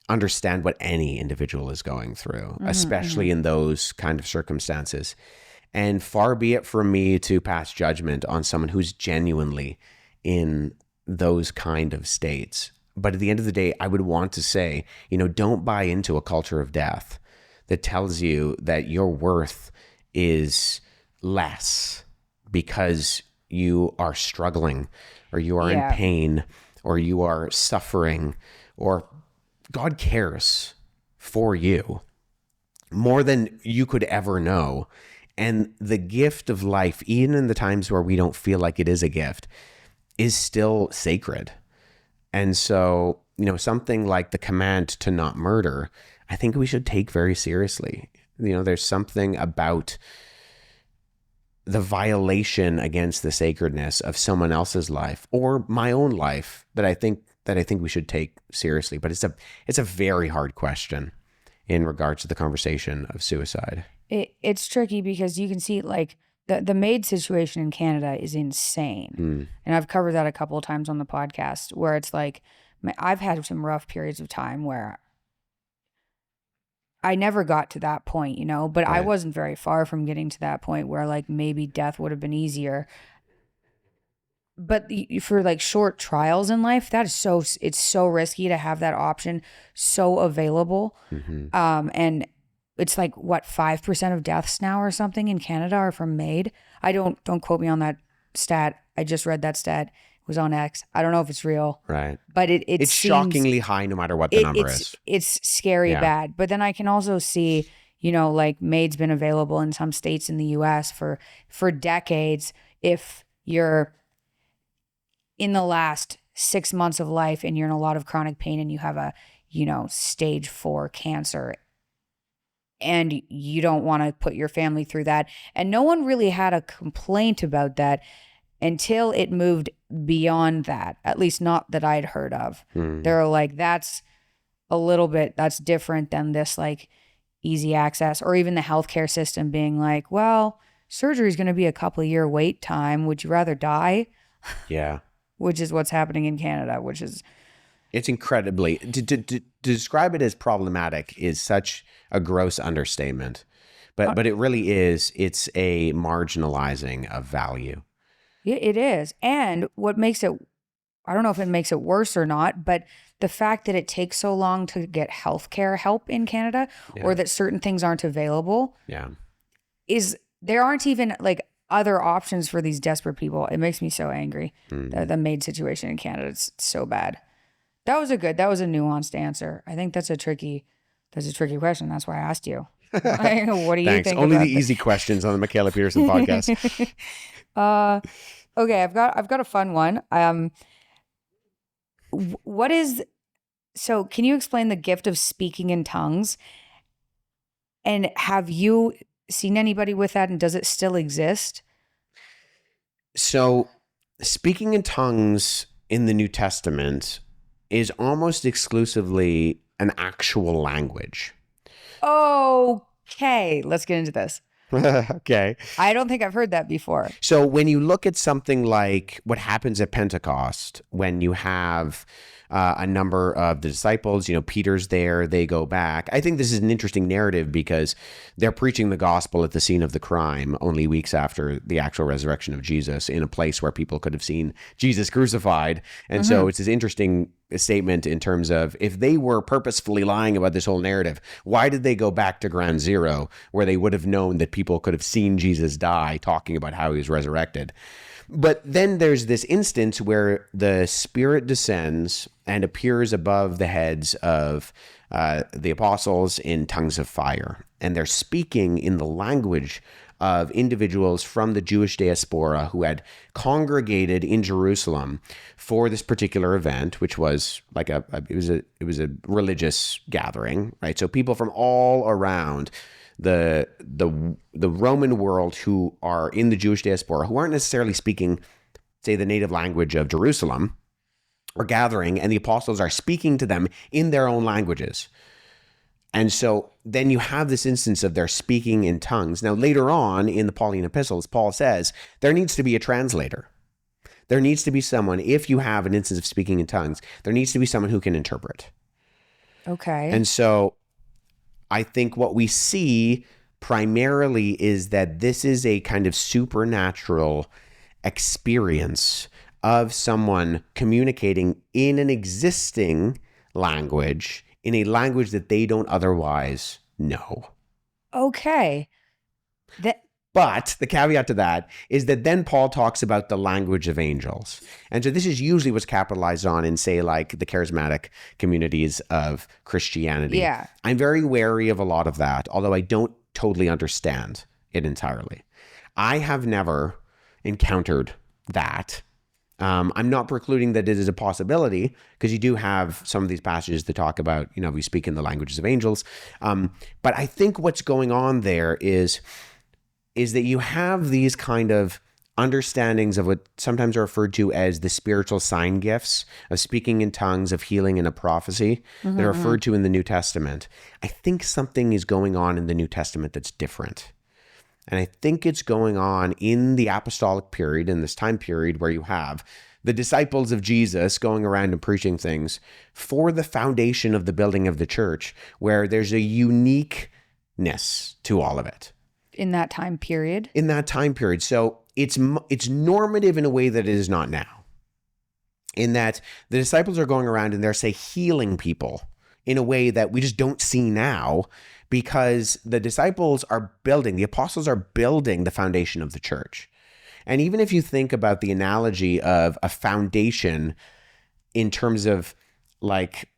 understand what any individual is going through, especially in those kind of circumstances. And far be it from me to pass judgment on someone who's genuinely in those kind of states. But at the end of the day, I would want to say, don't buy into a culture of death that tells you that your worth is less because you are struggling or you are in pain or you are suffering, or God cares for you more than you could ever know. And the gift of life, even in the times where we don't feel like it is a gift, is still sacred. And so, something like the command to not murder, I think we should take very seriously. There's something about the violation against the sacredness of someone else's life or my own life that I think we should take seriously. But it's a very hard question in regards to the conversation of suicide. It's tricky because you can see like the maid situation in Canada is insane. And I've covered that a couple of times on the podcast where it's like, I've had some rough periods of time where I never got to that point, but I Right. wasn't very far from getting to that point where like maybe death would have been easier. But for like short trials in life, it's so risky to have that option so available. And it's like what 5% of deaths now or something in Canada are from MAID. Don't quote me on that stat. I just read that stat. It was on X. I don't know if it's real. Right. But it It's seems, shockingly high no matter what the number is. It's scary Yeah. bad. But then I can also see, like MAID's been available in some states in the US for decades. If you're in the last 6 months of life and you're in a lot of chronic pain and you have a, stage 4 cancer and you don't want to put your family through that. And no one really had a complaint about that until it moved beyond that, at least not that I'd heard of. They're like, that's different than this like easy access, or even the healthcare system being like, well, surgery is going to be a couple of year wait time. Would you rather die? Yeah. Which is what's happening in Canada, It's incredibly, to describe it as problematic is such a gross understatement, but it really is. It's a marginalizing of value. Yeah, it is. And what makes it, I don't know if it makes it worse or not, but the fact that it takes so long to get healthcare help in Canada, or that certain things aren't available, there aren't even like other options for these desperate people. It makes me so angry. The MAID situation in Canada, it's so bad. That was a nuanced answer. I think that's a tricky question. That's why I asked you. What do you think? Only about the easy questions on the Mikhaila Peterson podcast. Okay, I've got a fun one. Can you explain the gift of speaking in tongues? And have you seen anybody with that, and does it still exist? So, speaking in tongues in the New Testament is almost exclusively an actual language. Okay, let's get into this. Okay. I don't think I've heard that before. So when you look at something like what happens at Pentecost, when you have a number of the disciples, Peter's there, they go back. I think this is an interesting narrative because they're preaching the gospel at the scene of the crime only weeks after the actual resurrection of Jesus in a place where people could have seen Jesus crucified. And so it's this interesting statement in terms of if they were purposefully lying about this whole narrative, why did they go back to ground zero where they would have known that people could have seen Jesus die talking about how he was resurrected? But then there's this instance where the Spirit descends and appears above the heads of the apostles in tongues of fire. And they're speaking in the language of individuals from the Jewish diaspora who had congregated in Jerusalem for this particular event, which was like it was a religious gathering, right? So people from all around the Roman world who are in the Jewish diaspora, who aren't necessarily speaking, say, the native language of Jerusalem, are gathering, and the apostles are speaking to them in their own languages. And so then you have this instance of their speaking in tongues. Now, later on in the Pauline epistles, Paul says there needs to be a translator. There needs to be someone, if you have an instance of speaking in tongues, there needs to be someone who can interpret. Okay. And so I think what we see primarily is that this is a kind of supernatural experience of someone communicating in an existing language, in a language that they don't otherwise know. Okay. But the caveat to that is that then Paul talks about the language of angels. And so this is usually what's capitalized on in, say, like the charismatic communities of Christianity. Yeah. I'm very wary of a lot of that, although I don't totally understand it entirely. I have never encountered that. I'm not precluding that it is a possibility, because you do have some of these passages that talk about, we speak in the languages of angels. But I think what's going on there is that you have these kind of understandings of what sometimes are referred to as the spiritual sign gifts of speaking in tongues, of healing, and of prophecy that are referred to in the New Testament. I think something is going on in the New Testament that's different. And I think it's going on in the apostolic period, in this time period where you have the disciples of Jesus going around and preaching things for the foundation of the building of the church, where there's a uniqueness to all of it. In that time period? In that time period. So it's normative in a way that it is not now. In that the disciples are going around and they're, say, healing people in a way that we just don't see now, because the apostles are building the foundation of the church. And even if you think about the analogy of a foundation in terms of like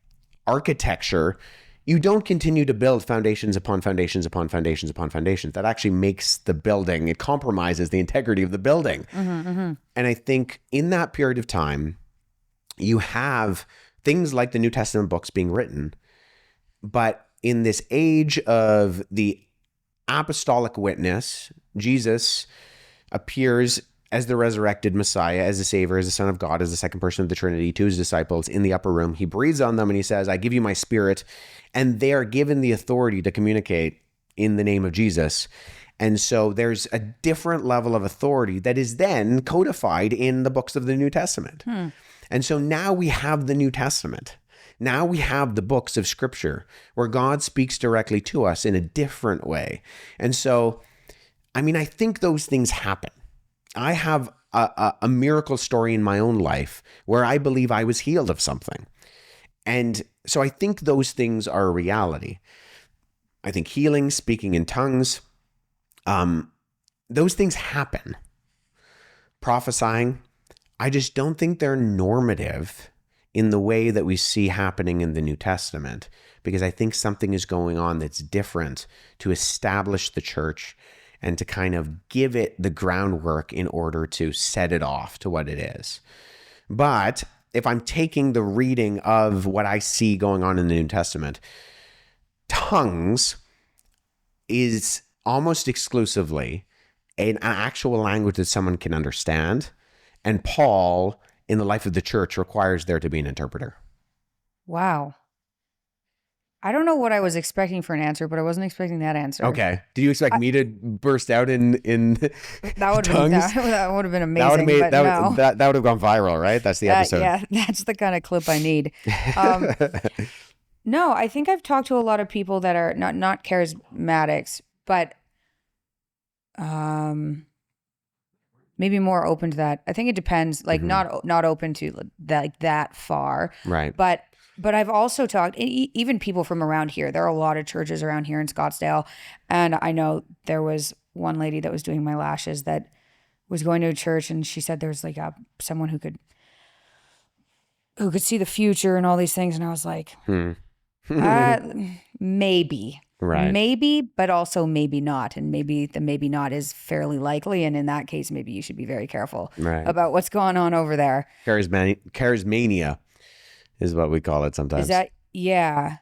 architecture, you don't continue to build foundations upon foundations upon foundations upon foundations. That actually makes the building, it compromises the integrity of the building. And I think in that period of time, you have things like the New Testament books being written, but in this age of the apostolic witness, Jesus appears as the resurrected Messiah, as the Savior, as the Son of God, as the second person of the Trinity to his disciples in the upper room. He breathes on them and he says, I give you my spirit. And they are given the authority to communicate in the name of Jesus. And so there's a different level of authority that is then codified in the books of the New Testament. And so now we have the New Testament. Now we have the books of Scripture where God speaks directly to us in a different way. And so, I mean, I think those things happen. I have a miracle story in my own life where I believe I was healed of something. And so I think those things are a reality. I think healing, speaking in tongues, those things happen. Prophesying, I just don't think they're normative in the way that we see happening in the New Testament, because I think something is going on that's different to establish the church and to kind of give it the groundwork in order to set it off to what it is. But if I'm taking the reading of what I see going on in the New Testament, tongues is almost exclusively an actual language that someone can understand. And Paul, in the life of the church, requires there to be an interpreter. Wow. I don't know what I was expecting for an answer, but I wasn't expecting that answer. Okay. Did you expect me to burst out in that would tongues? That would have been amazing. That would have gone viral, right? That's the episode. Yeah, that's the kind of clip I need. No, I think I've talked to a lot of people that are not charismatics, but maybe more open to that. I think it depends. Like not open to that far, right? But I've also talked, even people from around here. There are a lot of churches around here in Scottsdale. And I know there was one lady that was doing my lashes that was going to a church, and she said there was like someone who could see the future and all these things. And I was like, maybe. Right. Maybe, but also maybe not. And maybe the maybe not is fairly likely. And in that case, maybe you should be very careful about what's going on over there. Charismania is what we call it sometimes. Is that, yeah.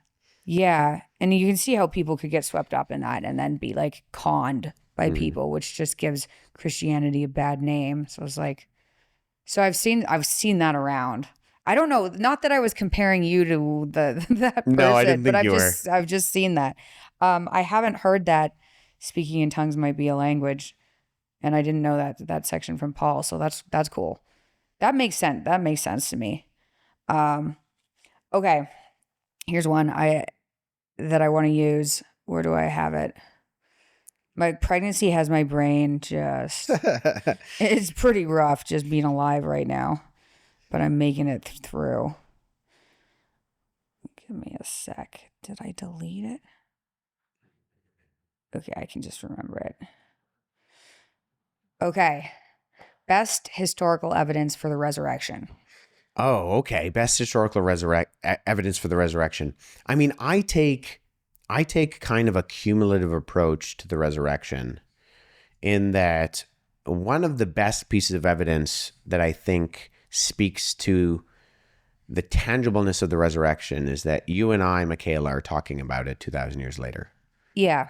Yeah. And you can see how people could get swept up in that and then be like conned by people, which just gives Christianity a bad name. So it's like, so I've seen that around. I don't know, not that I was comparing you to that person, no, I didn't think but you I've just seen that. I haven't heard that speaking in tongues might be a language, and I didn't know that section from Paul. So that's cool. That makes sense. That makes sense to me. Okay, here's one that I want to use. Where do I have it? My pregnancy has my brain just, it's pretty rough just being alive right now, but I'm making it through. Give me a sec. Did I delete it? Okay, I can just remember it. Okay. Best historical evidence for the resurrection. Oh, okay. Best historical evidence for the resurrection. I mean, I take kind of a cumulative approach to the resurrection, in that one of the best pieces of evidence that I think speaks to the tangibleness of the resurrection is that you and I, Mikhaila, are talking about it 2,000 years later. Yeah.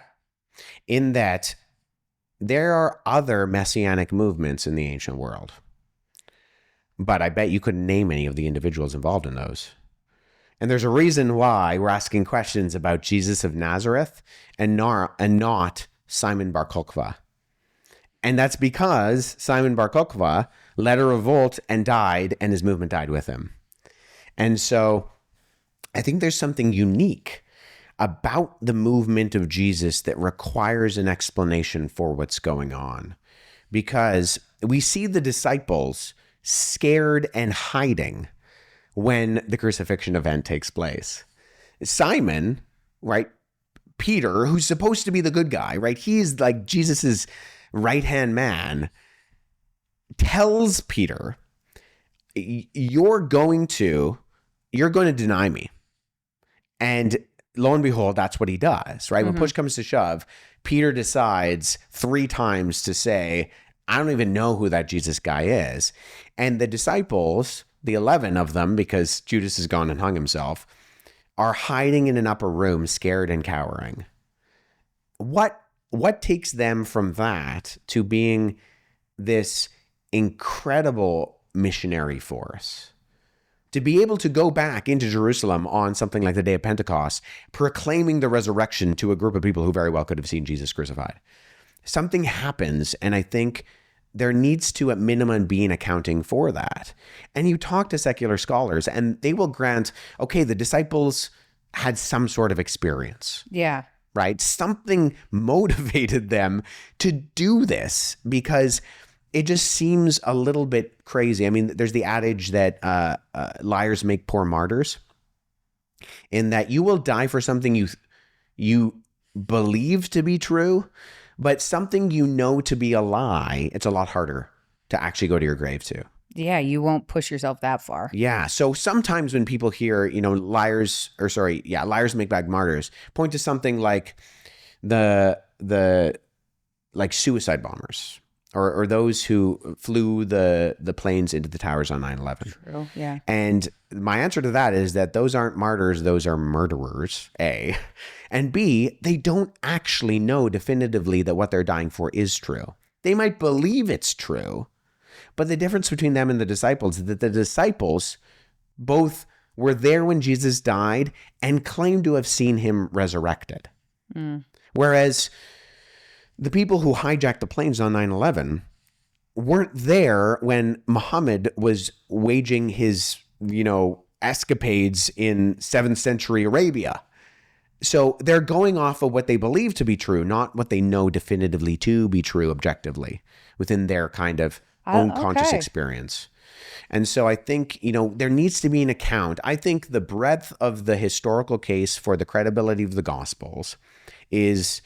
In that there are other messianic movements in the ancient world, but I bet you couldn't name any of the individuals involved in those. And there's a reason why we're asking questions about Jesus of Nazareth and not Simon Bar Kokhba. And that's because Simon Bar Kokhba led a revolt and died, and his movement died with him. And so I think there's something unique about the movement of Jesus that requires an explanation for what's going on, because we see the disciples scared and hiding when the crucifixion event takes place. Simon, right? Peter, who's supposed to be the good guy, right? He's like Jesus's right-hand man, tells Peter, you're going to deny me. And lo and behold, that's what he does, right? When push comes to shove, Peter decides 3 times to say, I don't even know who that Jesus guy is. And the disciples, the 11 of them, because Judas has gone and hung himself, are hiding in an upper room, scared and cowering. What takes them from that to being this incredible missionary force? To be able to go back into Jerusalem on something like the day of Pentecost, proclaiming the resurrection to a group of people who very well could have seen Jesus crucified. Something happens, and I think there needs to, at minimum, be an accounting for that. And you talk to secular scholars, and they will grant, okay, the disciples had some sort of experience. Yeah. Right? Something motivated them to do this, because it just seems a little bit crazy. I mean, there's the adage that liars make poor martyrs, in that you will die for something you believe to be true, but something you know to be a lie, it's a lot harder to actually go to your grave to. Yeah, you won't push yourself that far. Yeah. So sometimes when people hear, liars make bad martyrs, point to something like the suicide bombers, or those who flew the planes into the towers on 9/11. True, yeah. And my answer to that is that those aren't martyrs, those are murderers, A. And B, they don't actually know definitively that what they're dying for is true. They might believe it's true, but the difference between them and the disciples is that the disciples both were there when Jesus died and claimed to have seen him resurrected. Whereas the people who hijacked the planes on 9/11 weren't there when Muhammad was waging his, escapades in 7th century Arabia. So they're going off of what they believe to be true, not what they know definitively to be true objectively within their kind of own conscious experience. And so I think, there needs to be an account. I think the breadth of the historical case for the credibility of the Gospels is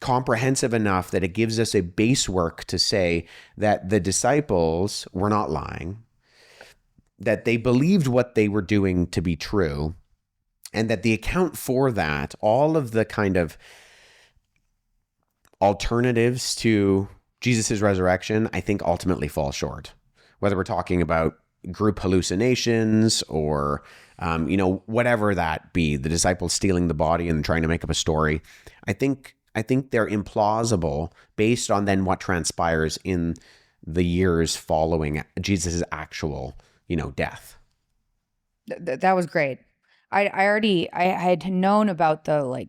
comprehensive enough that it gives us a base work to say that the disciples were not lying, that they believed what they were doing to be true, and that the account for that, all of the kind of alternatives to Jesus' resurrection, I think ultimately fall short. Whether we're talking about group hallucinations or, whatever that be, the disciples stealing the body and trying to make up a story, I think they're implausible based on then what transpires in the years following Jesus' actual, death. That was great. I had known about the,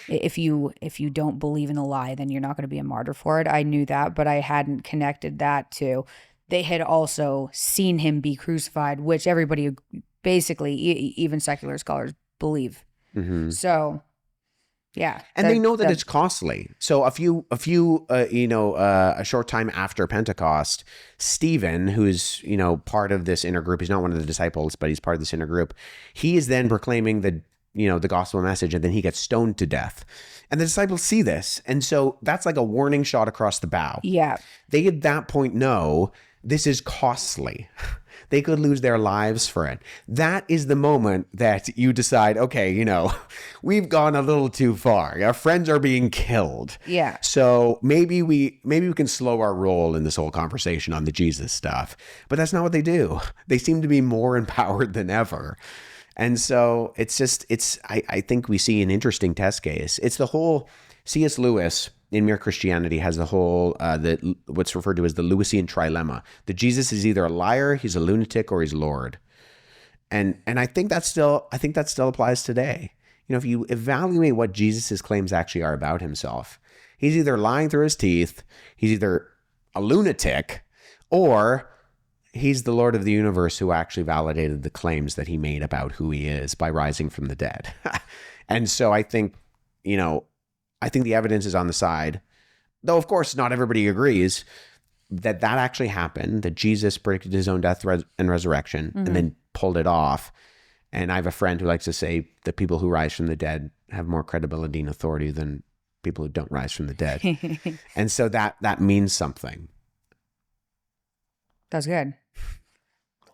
if you don't believe in the lie, then you're not going to be a martyr for it. I knew that, but I hadn't connected that to, they had also seen him be crucified, which everybody, basically, even secular scholars believe. Mm-hmm. So, yeah. And they know that it's costly. So a short time after Pentecost, Stephen, who's, part of this inner group, he's not one of the disciples, but he's part of this inner group. He is then proclaiming the gospel message, and then he gets stoned to death. And the disciples see this. And so that's like a warning shot across the bow. Yeah. They at that point know this is costly. They could lose their lives for it. That is the moment that you decide, okay, we've gone a little too far. Our friends are being killed. Yeah. So maybe we can slow our roll in this whole conversation on the Jesus stuff. But that's not what they do. They seem to be more empowered than ever. And so I think we see an interesting test case. It's the whole, C.S. Lewis in Mere Christianity has the whole, what's referred to as the Lewisian trilemma, that Jesus is either a liar, he's a lunatic, or he's Lord. And I think that still applies today. If you evaluate what Jesus' claims actually are about himself, he's either lying through his teeth, he's either a lunatic, or he's the Lord of the universe who actually validated the claims that he made about who he is by rising from the dead. And so I think, I think the evidence is on the side, though of course not everybody agrees, that actually happened, that Jesus predicted his own death and resurrection and then pulled it off. And I have a friend who likes to say that people who rise from the dead have more credibility and authority than people who don't rise from the dead. And so that means something. That's good.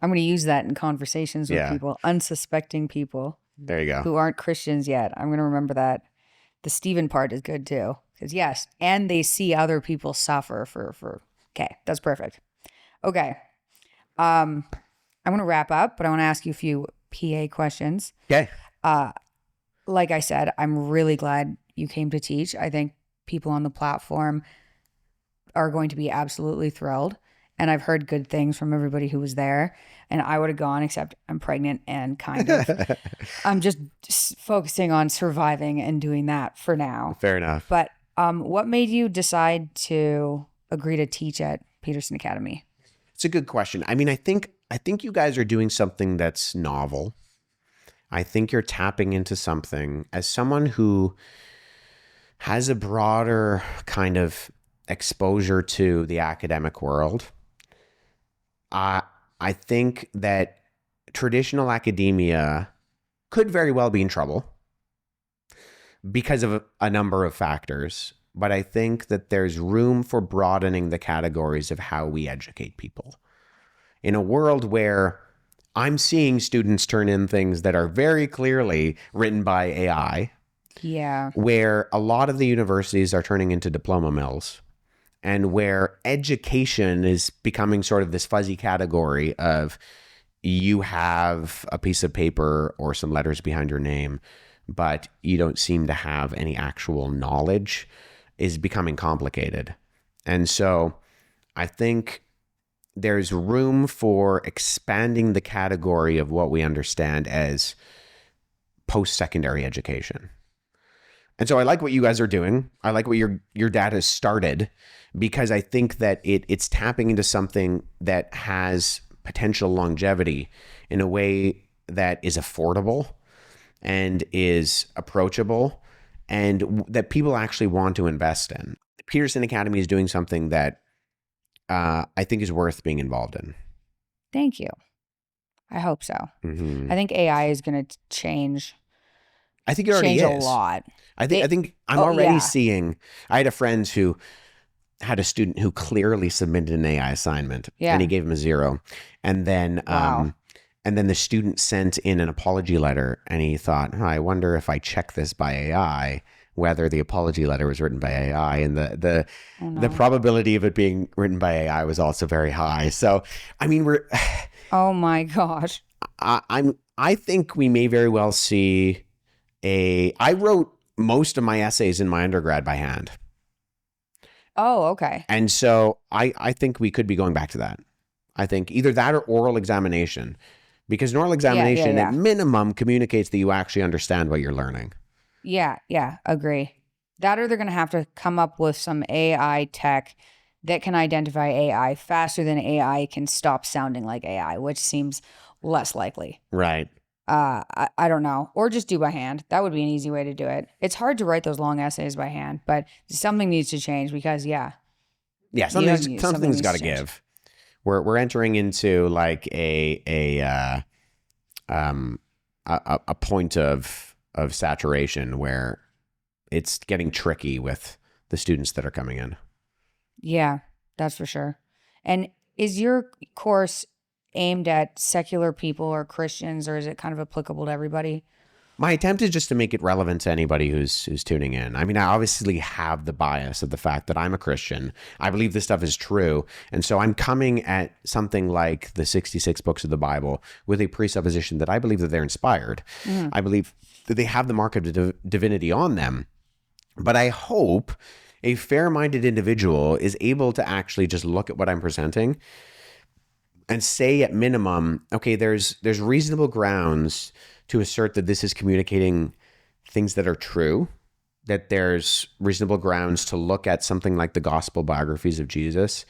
I'm going to use that in conversations with people, unsuspecting people. There you go. Who aren't Christians yet. I'm going to remember that. The Stephen part is good too. Because yes, and they see other people suffer for okay, that's perfect. Okay. I'm going to wrap up, but I want to ask you a few PA questions. Okay. Like I said, I'm really glad you came to teach. I think people on the platform are going to be absolutely thrilled. And I've heard good things from everybody who was there. And I would have gone, except I'm pregnant and kind of, I'm just focusing on surviving and doing that for now. Fair enough. But what made you decide to agree to teach at Peterson Academy? It's a good question. I mean, I think you guys are doing something that's novel. I think you're tapping into something as someone who has a broader kind of exposure to the academic world. I think that traditional academia could very well be in trouble because of a number of factors. But I think that there's room for broadening the categories of how we educate people. In a world where I'm seeing students turn in things that are very clearly written by AI. Yeah. Where a lot of the universities are turning into diploma mills, and where education is becoming sort of this fuzzy category of you have a piece of paper or some letters behind your name, but you don't seem to have any actual knowledge, is becoming complicated. And so I think there's room for expanding the category of what we understand as post-secondary education. And so I like what you guys are doing. I like what your dad has started, because I think that it's tapping into something that has potential longevity in a way that is affordable and is approachable and that people actually want to invest in. Peterson Academy is doing something that I think is worth being involved in. Thank you. I hope so. Mm-hmm. I think AI is going to change. I think it already is a lot. I think I'm already seeing. I had a friend who had a student who clearly submitted an AI assignment, and he gave him a 0, and then the student sent in an apology letter, and he thought, I wonder if I check this by AI, whether the apology letter was written by AI, and the probability of it being written by AI was also very high. So, I mean, we're. Oh my gosh. I think we may very well see I wrote most of my essays in my undergrad by hand. Oh, okay. And so I think we could be going back to that. I think either that or oral examination, because an oral examination at minimum communicates that you actually understand what you're learning. Yeah, agree. That or they're going to have to come up with some AI tech that can identify AI faster than AI can stop sounding like AI, which seems less likely. Right. I don't know. Or just do by hand. That would be an easy way to do it. It's hard to write those long essays by hand, but something needs to change because, something's got to give. We're entering into like a point of saturation where it's getting tricky with the students that are coming in. Yeah, that's for sure. And is your course aimed at secular people or Christians, or is it kind of applicable to everybody? My attempt is just to make it relevant to anybody who's tuning in. I mean, I obviously have the bias of the fact that I'm a Christian. I believe this stuff is true. And so I'm coming at something like the 66 books of the Bible with a presupposition that I believe that they're inspired. Mm-hmm. I believe that they have the mark of divinity on them. But I hope a fair-minded individual is able to actually just look at what I'm presenting and say at minimum, okay, there's reasonable grounds to assert that this is communicating things that are true, that there's reasonable grounds to look at something like the gospel biographies of Jesus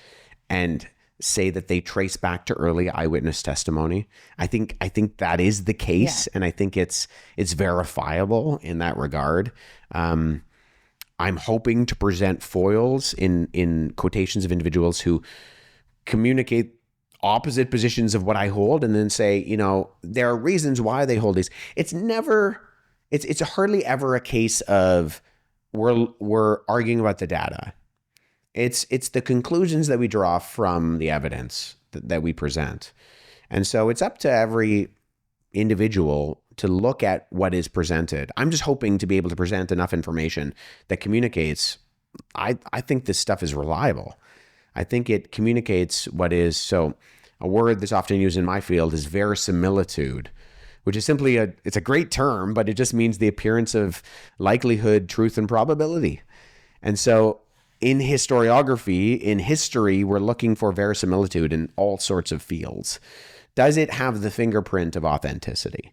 and say that they trace back to early eyewitness testimony. I think that is the case, and I think it's verifiable in that regard. I'm hoping to present foils in quotations of individuals who communicate opposite positions of what I hold, and then say, there are reasons why they hold these. It's hardly ever a case of we're arguing about the data. It's the conclusions that we draw from the evidence that we present. And so it's up to every individual to look at what is presented. I'm just hoping to be able to present enough information that communicates, I think this stuff is reliable. I think it communicates what is. So a word that's often used in my field is verisimilitude, which is simply it's a great term, but it just means the appearance of likelihood, truth, and probability. And so in historiography, in history, we're looking for verisimilitude in all sorts of fields. Does it have the fingerprint of authenticity?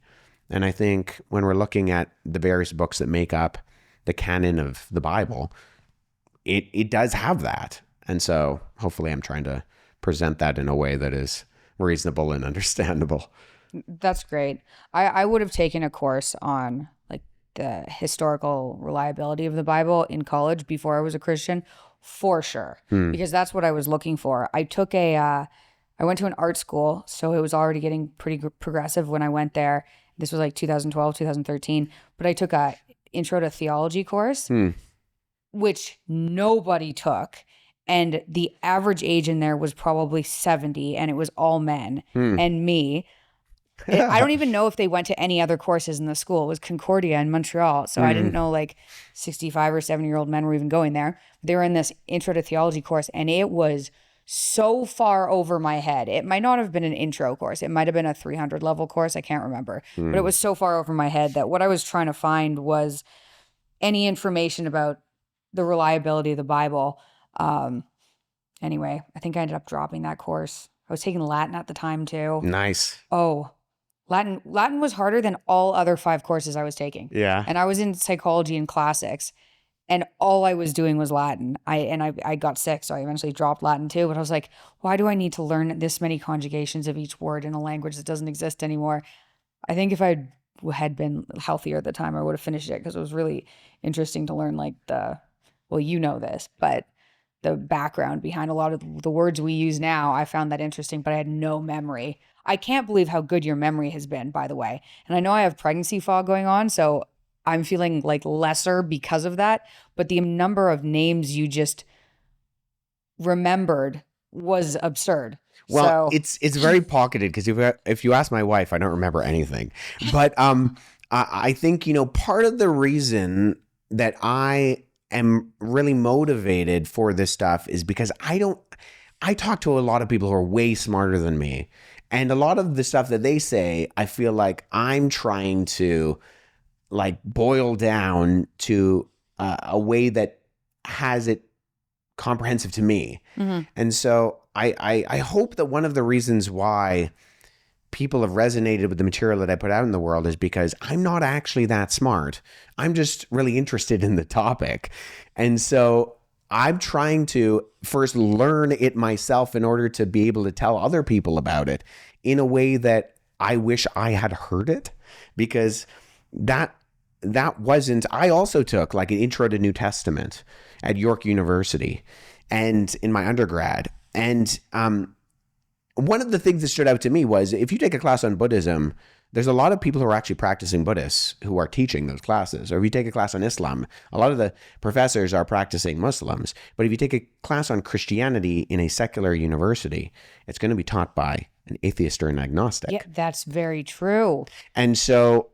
And I think when we're looking at the various books that make up the canon of the Bible, it does have that. And so hopefully I'm trying to present that in a way that is reasonable and understandable. That's great. I would have taken a course on like the historical reliability of the Bible in college before I was a Christian, for sure, because that's what I was looking for. I went to an art school, so it was already getting pretty progressive when I went there. This was like 2012, 2013, but I took a intro to theology course, which nobody took. And the average age in there was probably 70, and it was all men and me. I don't even know if they went to any other courses in the school. It was Concordia in Montreal. So I didn't know like 65 or 70-year-old men were even going there. They were in this intro to theology course, and it was so far over my head. It might not have been an intro course. It might have been a 300 level course. I can't remember. But it was so far over my head that what I was trying to find was any information about the reliability of the Bible. Anyway, I think I ended up dropping that course. I was taking Latin at the time too. Nice. Oh, Latin was harder than all other 5 courses I was taking. Yeah. And I was in psychology and classics, and all I was doing was Latin. I got sick, so I eventually dropped Latin too. But I was like, why do I need to learn this many conjugations of each word in a language that doesn't exist anymore? I think if I had been healthier at the time, I would have finished it, because it was really interesting to learn like this, but the background behind a lot of the words we use now. I found that interesting, but I had no memory. I can't believe how good your memory has been, by the way. And I know I have pregnancy fog going on, so I'm feeling like lesser because of that. But the number of names you just remembered was absurd. Well, so, it's very pocketed, because if you ask my wife, I don't remember anything. But I think, part of the reason that I am really motivated for this stuff is because I talk to a lot of people who are way smarter than me. And a lot of the stuff that they say, I feel like I'm trying to like boil down to a way that has it comprehensive to me. And so I hope that one of the reasons why people have resonated with the material that I put out in the world is because I'm not actually that smart. I'm just really interested in the topic. And so I'm trying to first learn it myself in order to be able to tell other people about it in a way that I wish I had heard it, because that wasn't, I also took like an intro to New Testament at York University and in my undergrad. And one of the things that stood out to me was, if you take a class on Buddhism, there's a lot of people who are actually practicing Buddhists who are teaching those classes. Or if you take a class on Islam, a lot of the professors are practicing Muslims. But if you take a class on Christianity in a secular university, it's going to be taught by an atheist or an agnostic. yeah, that's very true. And so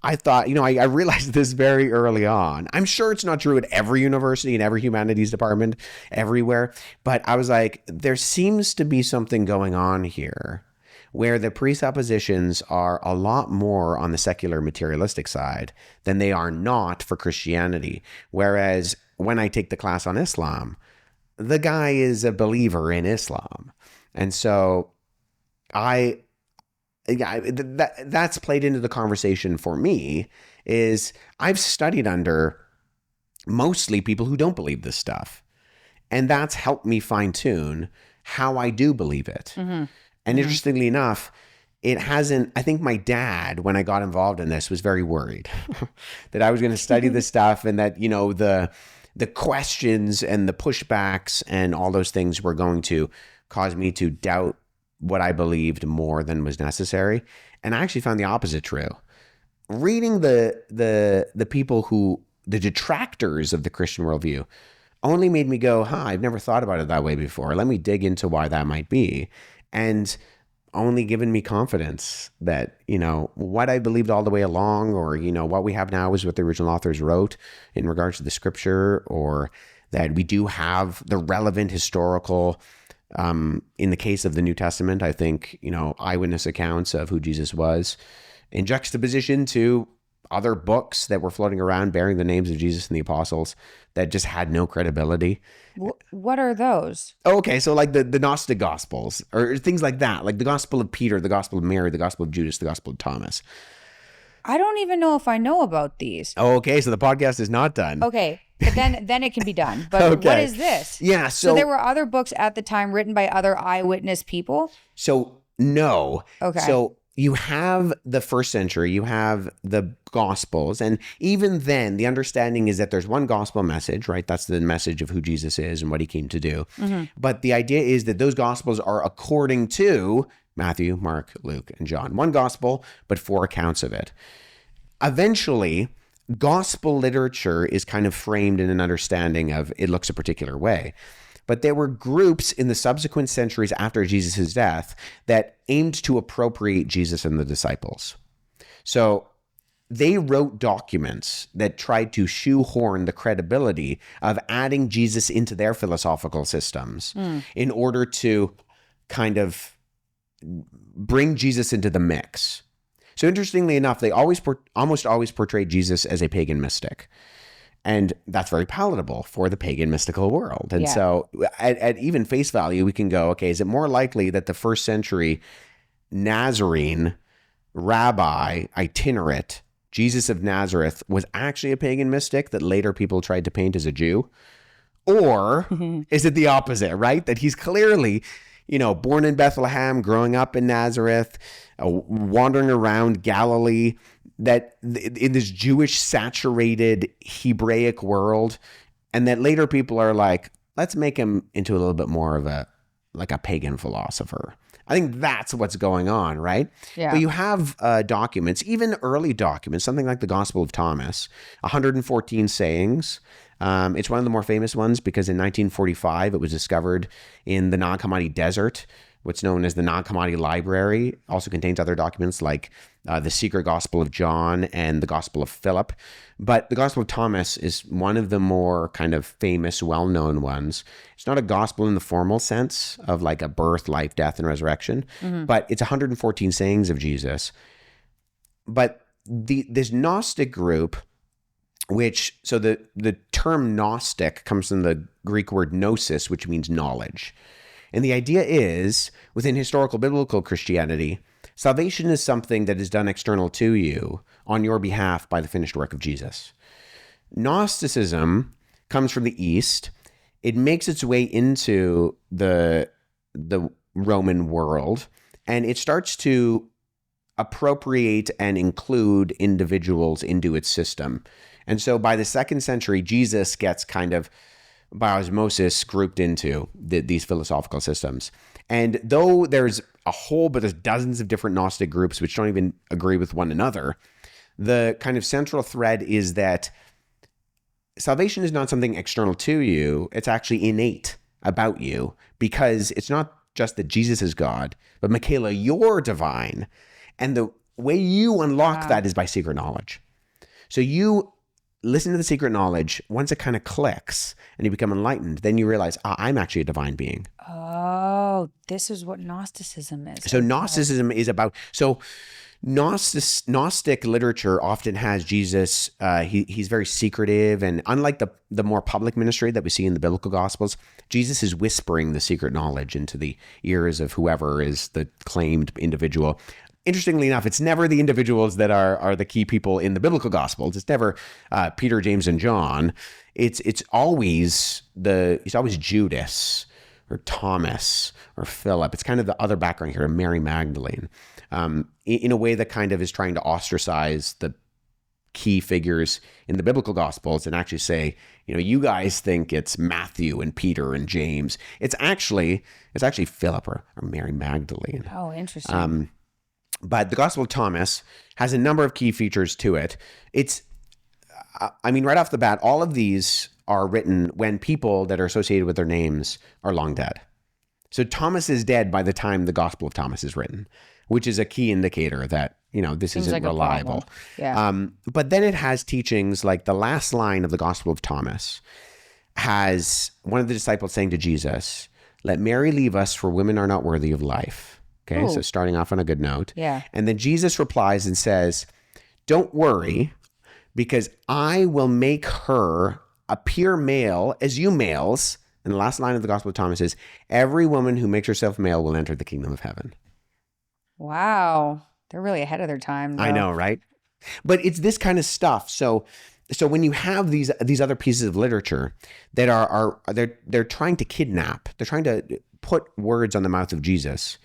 I thought, I realized this very early on. I'm sure it's not true at every university and every humanities department everywhere, but I was like, there seems to be something going on here where the presuppositions are a lot more on the secular materialistic side than they are not for Christianity. Whereas when I take the class on Islam, the guy is a believer in Islam. And so that's played into the conversation for me, is I've studied under mostly people who don't believe this stuff. And that's helped me fine tune how I do believe it. And interestingly enough, it hasn't, I think my dad, when I got involved in this, was very worried that I was going to study this stuff and that, you know, the questions and the pushbacks and all those things were going to cause me to doubt what I believed more than was necessary. And I actually found the opposite true. Reading the people who, the detractors of the Christian worldview, only made me go, I've never thought about it that way before. Let me dig into why that might be. And only given me confidence that, you know, what I believed all the way along, or, you know, what we have now is what the original authors wrote in regards to the scripture, or that we do have the relevant historical, in the case of the New Testament, I think, you know, eyewitness accounts of who Jesus was in juxtaposition to other books that were floating around bearing the names of Jesus and the apostles that just had no credibility. What are those? Okay, so like the Gnostic Gospels or things like that, like the Gospel of Peter, the Gospel of Mary, the Gospel of Judas, the Gospel of Thomas. I don't even know if I know about these. Oh, okay, so the podcast is not done. Okay, but then it can be done. But Okay. What is this? Yeah, So there were other books at the time written by other eyewitness people? So no. Okay. So you have the first century, you have the Gospels, and even then the understanding is that there's one gospel message, right? That's the message of who Jesus is and what he came to do. But the idea is that those Gospels are according to Matthew, Mark, Luke, and John. One gospel, but 4 accounts of it. Eventually, gospel literature is kind of framed in an understanding of it looks a particular way. But there were groups in the subsequent centuries after Jesus' death that aimed to appropriate Jesus and the disciples. So they wrote documents that tried to shoehorn the credibility of adding Jesus into their philosophical systems in order to kind of bring Jesus into the mix. So interestingly enough, they almost always portrayed Jesus as a pagan mystic. And that's very palatable for the pagan mystical world. And so at even face value, we can go, okay, is it more likely that the first century Nazarene rabbi itinerant Jesus of Nazareth was actually a pagan mystic that later people tried to paint as a Jew? Or is it the opposite, right? That he's clearly, you know, born in Bethlehem, growing up in Nazareth, wandering around Galilee, that in this Jewish saturated Hebraic world, and that later people are like, let's make him into a little bit more of a pagan philosopher. I think that's what's going on, right? Yeah. But you have documents, even early documents, something like the Gospel of Thomas, 114 sayings. It's one of the more famous ones because in 1945, it was discovered in the Nag Hammadi Desert. What's known as the Nag Hammadi Library also contains other documents like the Secret Gospel of John and the Gospel of Philip. But the Gospel of Thomas is one of the more kind of famous, well-known ones. It's not a gospel in the formal sense of like a birth, life, death, and resurrection, but it's 114 sayings of Jesus. But this Gnostic group, so the term Gnostic comes from the Greek word gnosis, which means knowledge. And the idea is, within historical biblical Christianity, salvation is something that is done external to you on your behalf by the finished work of Jesus. Gnosticism comes from the East. It makes its way into the Roman world, and it starts to appropriate and include individuals into its system. And so by the 2nd century, Jesus gets kind of by osmosis grouped into these philosophical systems. And though there's there's dozens of different Gnostic groups which don't even agree with one another, the kind of central thread is that salvation is not something external to you. It's actually innate about you, because it's not just that Jesus is God, but Mikhaila, you're divine. And the way you unlock that is by secret knowledge. So you listen to the secret knowledge. Once it kind of clicks and you become enlightened, then you realize, I'm actually a divine being. Oh, this is what Gnosticism is. So Gnosticism is about, Gnostic literature often has Jesus, he's very secretive, and unlike the more public ministry that we see in the biblical Gospels, Jesus is whispering the secret knowledge into the ears of whoever is the claimed individual. Interestingly enough, it's never the individuals that are the key people in the biblical Gospels. It's never Peter, James, and John. It's always Judas or Thomas or Philip. It's kind of the other background here, Mary Magdalene, in a way that kind of is trying to ostracize the key figures in the biblical Gospels and actually say, you guys think it's Matthew and Peter and James. It's actually Philip or Mary Magdalene. Oh, interesting. But the Gospel of Thomas has a number of key features to it. Right off the bat, all of these are written when people that are associated with their names are long dead. So Thomas is dead by the time the Gospel of Thomas is written, which is a key indicator that, this Seems isn't like a reliable. problem. Yeah. But then it has teachings like the last line of the Gospel of Thomas has one of the disciples saying to Jesus, "Let Mary leave us, for women are not worthy of life." Okay, Ooh. so starting off on a good note. Yeah. And then Jesus replies and says, "Don't worry, because I will make her appear male as you males." And the last line of the Gospel of Thomas is, "Every woman who makes herself male will enter the kingdom of heaven." Wow. They're really ahead of their time, though. I know, right? But it's this kind of stuff. So when you have these other pieces of literature that they're trying to kidnap, they're trying to put words on the mouth of Jesus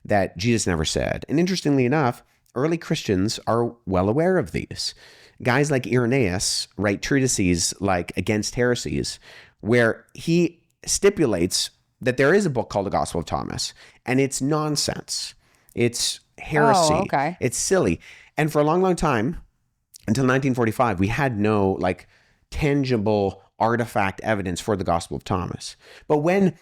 that Jesus never said. And interestingly enough, early Christians are well aware of these. Guys like Irenaeus write treatises like Against Heresies, where he stipulates that there is a book called the Gospel of Thomas, and it's nonsense. It's heresy. Oh, okay. It's silly. And for a long, long time, until 1945, we had no tangible artifact evidence for the Gospel of Thomas. But when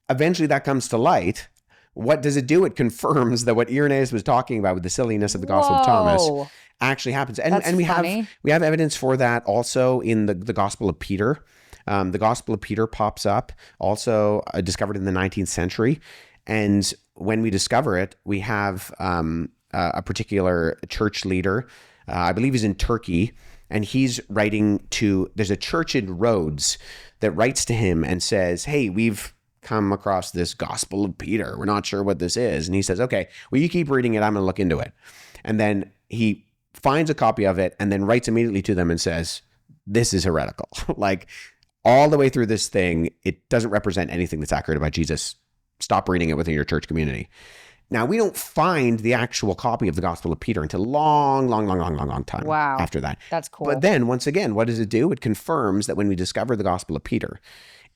eventually that comes to light, what does it do? It confirms that what Irenaeus was talking about with the silliness of the Gospel of Thomas actually happens. And we have evidence for that also in the Gospel of Peter. The Gospel of Peter pops up, also discovered in the 19th century. And when we discover it, we have a particular church leader, I believe he's in Turkey, and he's writing there's a church in Rhodes that writes to him and says, "Hey, we've come across this Gospel of Peter. We're not sure what this is." And he says, "Okay, well, you keep reading it. I'm going to look into it." And then he finds a copy of it and then writes immediately to them and says, "This is heretical." All the way through this thing, it doesn't represent anything that's accurate about Jesus. Stop reading it within your church community. Now, we don't find the actual copy of the Gospel of Peter until long time after that. That's cool. But then, once again, what does it do? It confirms that when we discover the Gospel of Peter,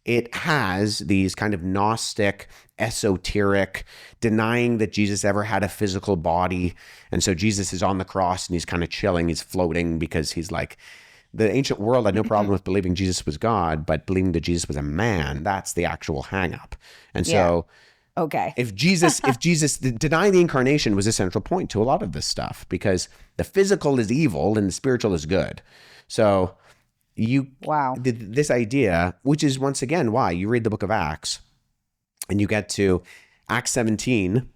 it has these kind of Gnostic, esoteric, denying that Jesus ever had a physical body. And so Jesus is on the cross and he's kind of chilling, he's floating because he's like, the ancient world had no problem with believing Jesus was God, but believing that Jesus was a man, that's the actual hang up. And so okay. if Jesus denying the incarnation was a central point to a lot of this stuff, because the physical is evil and the spiritual is good. So this idea, which is once again why you read the book of Acts and you get to Acts 17,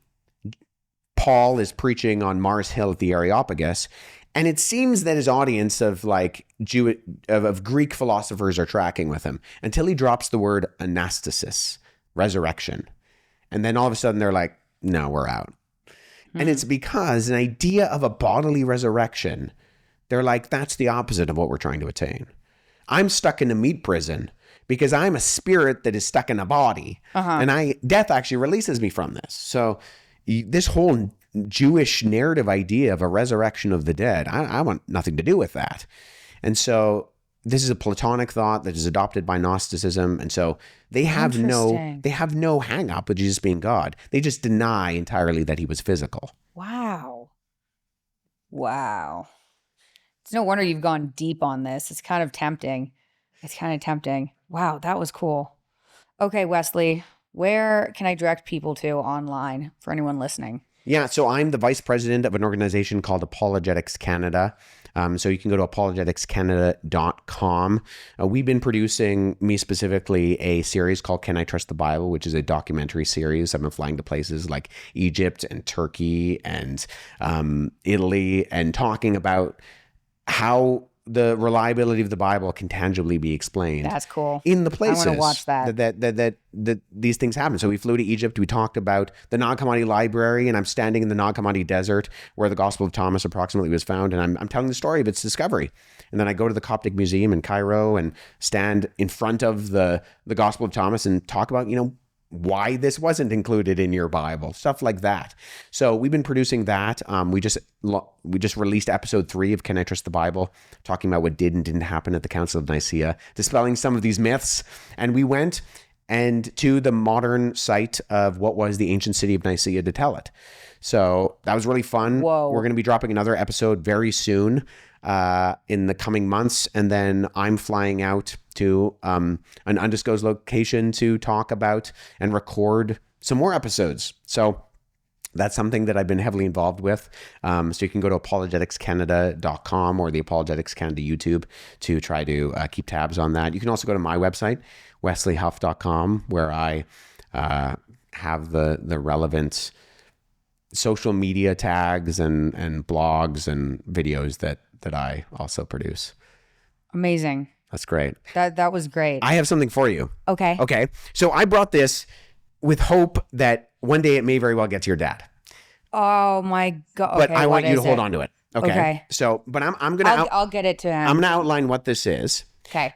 Paul is preaching on Mars Hill at the Areopagus. And it seems that his audience of of Greek philosophers are tracking with him until he drops the word anastasis, resurrection. And then all of a sudden they're like, no, we're out. And it's because an idea of a bodily resurrection, they're like, that's the opposite of what we're trying to attain. I'm stuck in a meat prison because I'm a spirit that is stuck in a body. And death actually releases me from this. So this whole Jewish narrative idea of a resurrection of the dead, I want nothing to do with that. And so this is a Platonic thought that is adopted by Gnosticism. And so they have no hang up with Jesus being God. They just deny entirely that he was physical. Wow. It's no wonder you've gone deep on this. It's kind of tempting. Wow, that was cool. Okay, Wesley, where can I direct people to online for anyone listening? Yeah, so I'm the vice president of an organization called Apologetics Canada. So you can go to apologeticscanada.com. We've been producing, me specifically, a series called Can I Trust the Bible, which is a documentary series. I've been flying to places like Egypt and Turkey and Italy and talking about how the reliability of the Bible can tangibly be explained. That's cool. In the places I want to watch that. that these things happen. So we flew to Egypt. We talked about the Nag Hammadi Library, and I'm standing in the Nag Hammadi Desert where the Gospel of Thomas approximately was found, and I'm telling the story of its discovery. And then I go to the Coptic Museum in Cairo and stand in front of the Gospel of Thomas and talk about, why this wasn't included in your Bible, stuff like that. So we've been producing that. We just released episode 3 of Can I Trust the Bible, talking about what did and didn't happen at the Council of Nicaea, dispelling some of these myths. And we went to the modern site of what was the ancient city of Nicaea to tell it. So that was really fun. Whoa. We're going to be dropping another episode very soon in the coming months. And then I'm flying out to an undisclosed location to talk about and record some more episodes. So that's something that I've been heavily involved with. So you can go to apologeticscanada.com or the Apologetics Canada YouTube to try to keep tabs on that. You can also go to my website, wesleyhuff.com, where I have the relevant social media tags and blogs and videos that I also produce. Amazing. That's great. That was great. I have something for you. Okay. Okay. So I brought this with hope that one day it may very well get to your dad. Oh my God. But Okay, I want what you to is hold it? on to it. Okay. Okay. So, but I'm gonna I'll get it to him. I'm gonna outline what this is. Okay.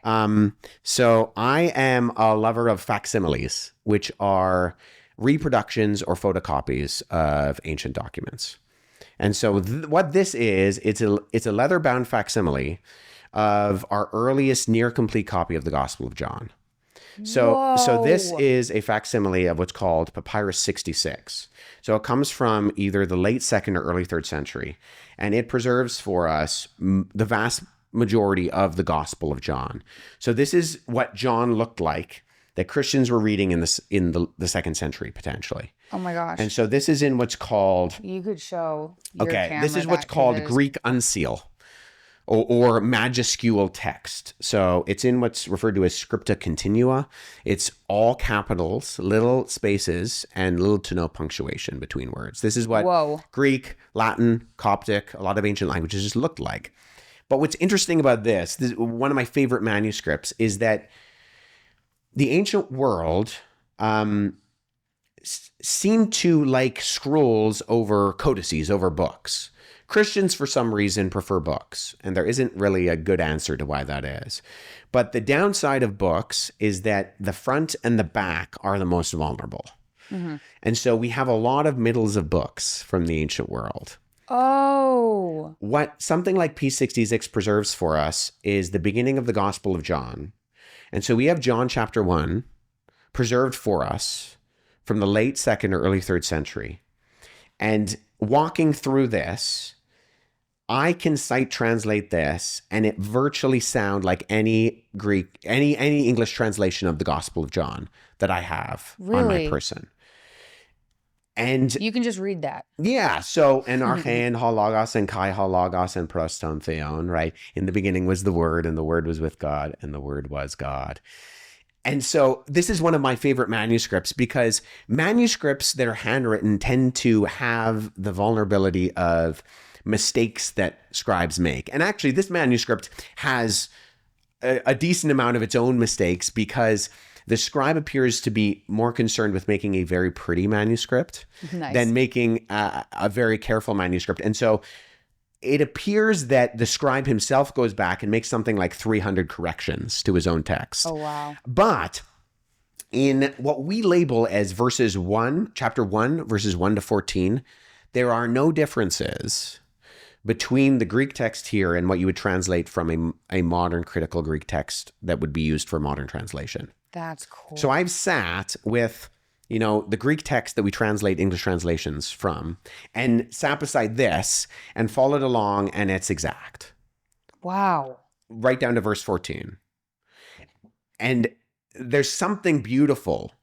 So I am a lover of facsimiles, which are reproductions or photocopies of ancient documents. And so what this is, it's a leather-bound facsimile of our earliest near-complete copy of the Gospel of John. So this is a facsimile of what's called Papyrus 66. So it comes from either the late 2nd or early 3rd century, and it preserves for us the vast majority of the Gospel of John. So this is what John looked like that Christians were reading in the 2nd century potentially. Oh my gosh. And so this is in what's called You could show your camera this is what's that, 'cause called it is- Greek unseal or majuscule text. So it's in what's referred to as scripta continua. It's all capitals, little spaces, and little to no punctuation between words. This is what Greek, Latin, Coptic, a lot of ancient languages just looked like. But what's interesting about this, one of my favorite manuscripts, is that the ancient world seemed to like scrolls over codices, over books. Christians, for some reason, prefer books, and there isn't really a good answer to why that is. But the downside of books is that the front and the back are the most vulnerable. Mm-hmm. And so we have a lot of middles of books from the ancient world. Oh. What something like P66 preserves for us is the beginning of the Gospel of John. And so we have John chapter 1 preserved for us from the late 2nd or early 3rd century. And walking through this, I can cite translate this, and it virtually sound like any Greek, any English translation of the Gospel of John that I have on my person. And you can just read that. Yeah. So, and archein ha logos and kai ha logos and proston theon, right? In the beginning was the Word, and the Word was with God, and the Word was God. And so this is one of my favorite manuscripts because manuscripts that are handwritten tend to have the vulnerability of mistakes that scribes make. And actually, this manuscript has a decent amount of its own mistakes because the scribe appears to be more concerned with making a very pretty manuscript than making a very careful manuscript. And so it appears that the scribe himself goes back and makes something like 300 corrections to his own text. Oh, wow. But in what we label as chapter 1, verses 1 to 14, there are no differences between the Greek text here and what you would translate from a modern critical Greek text that would be used for modern translation. That's cool. So I've sat with, the Greek text that we translate English translations from and sat beside this and followed along, and it's exact. Wow. Right down to verse 14. And there's something beautiful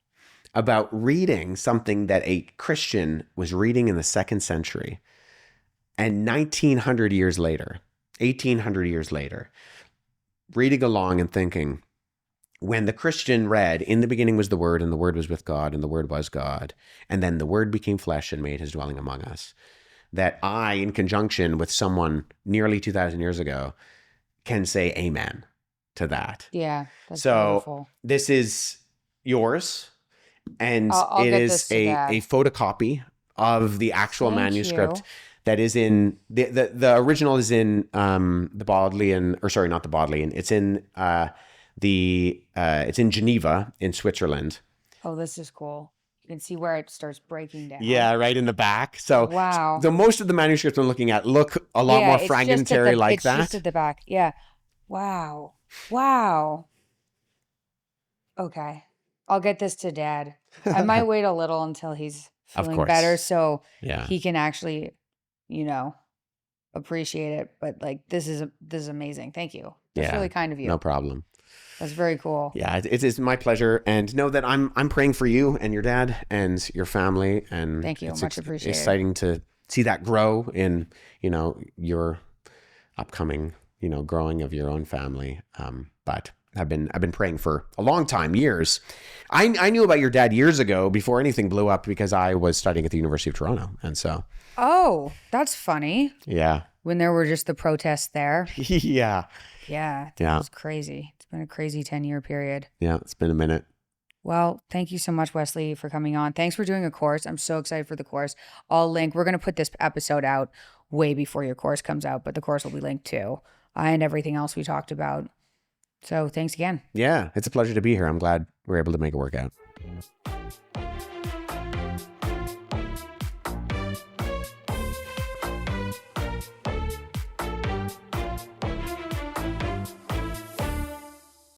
about reading something that a Christian was reading in the 2nd century. And 1,900 years later, 1,800 years later, reading along and thinking, when the Christian read, in the beginning was the Word, and the Word was with God, and the Word was God, and then the Word became flesh and made his dwelling among us, that I, in conjunction with someone nearly 2,000 years ago, can say amen to that. Yeah, that's so beautiful. This is yours, and I'll it get is this to a Dad. photocopy of the actual Thank manuscript. you. That is in the original is in the Bodleian, or sorry, not the Bodleian. It's in it's in Geneva in Switzerland, Oh, this is cool. You can see where it starts breaking down. Yeah, right in the back. So wow. the most of the manuscripts I'm looking at look a lot more fragmentary like that. It's just at the back. Yeah. Wow. Wow. Okay. I'll get this to Dad. I might wait a little until he's feeling better so he can actually, appreciate it. But like this is amazing. Thank you. That's really kind of you. No problem. That's very cool. Yeah, it is my pleasure, and know that I'm praying for you and your dad and your family, and thank you, much appreciated. It's exciting to see that grow in your upcoming growing of your own family. But I've been praying for a long time, years. I knew about your dad years ago before anything blew up because I was studying at the University of Toronto, and so. Oh, that's funny. Yeah. When there were just the protests there. Yeah. Yeah. It was crazy. It's been a crazy 10-year period. Yeah, it's been a minute. Well, thank you so much, Wesley, for coming on. Thanks for doing a course. I'm so excited for the course. I'll link. We're going to put this episode out way before your course comes out, but the course will be linked too, and everything else we talked about. So thanks again. Yeah, it's a pleasure to be here. I'm glad we're able to make it work out.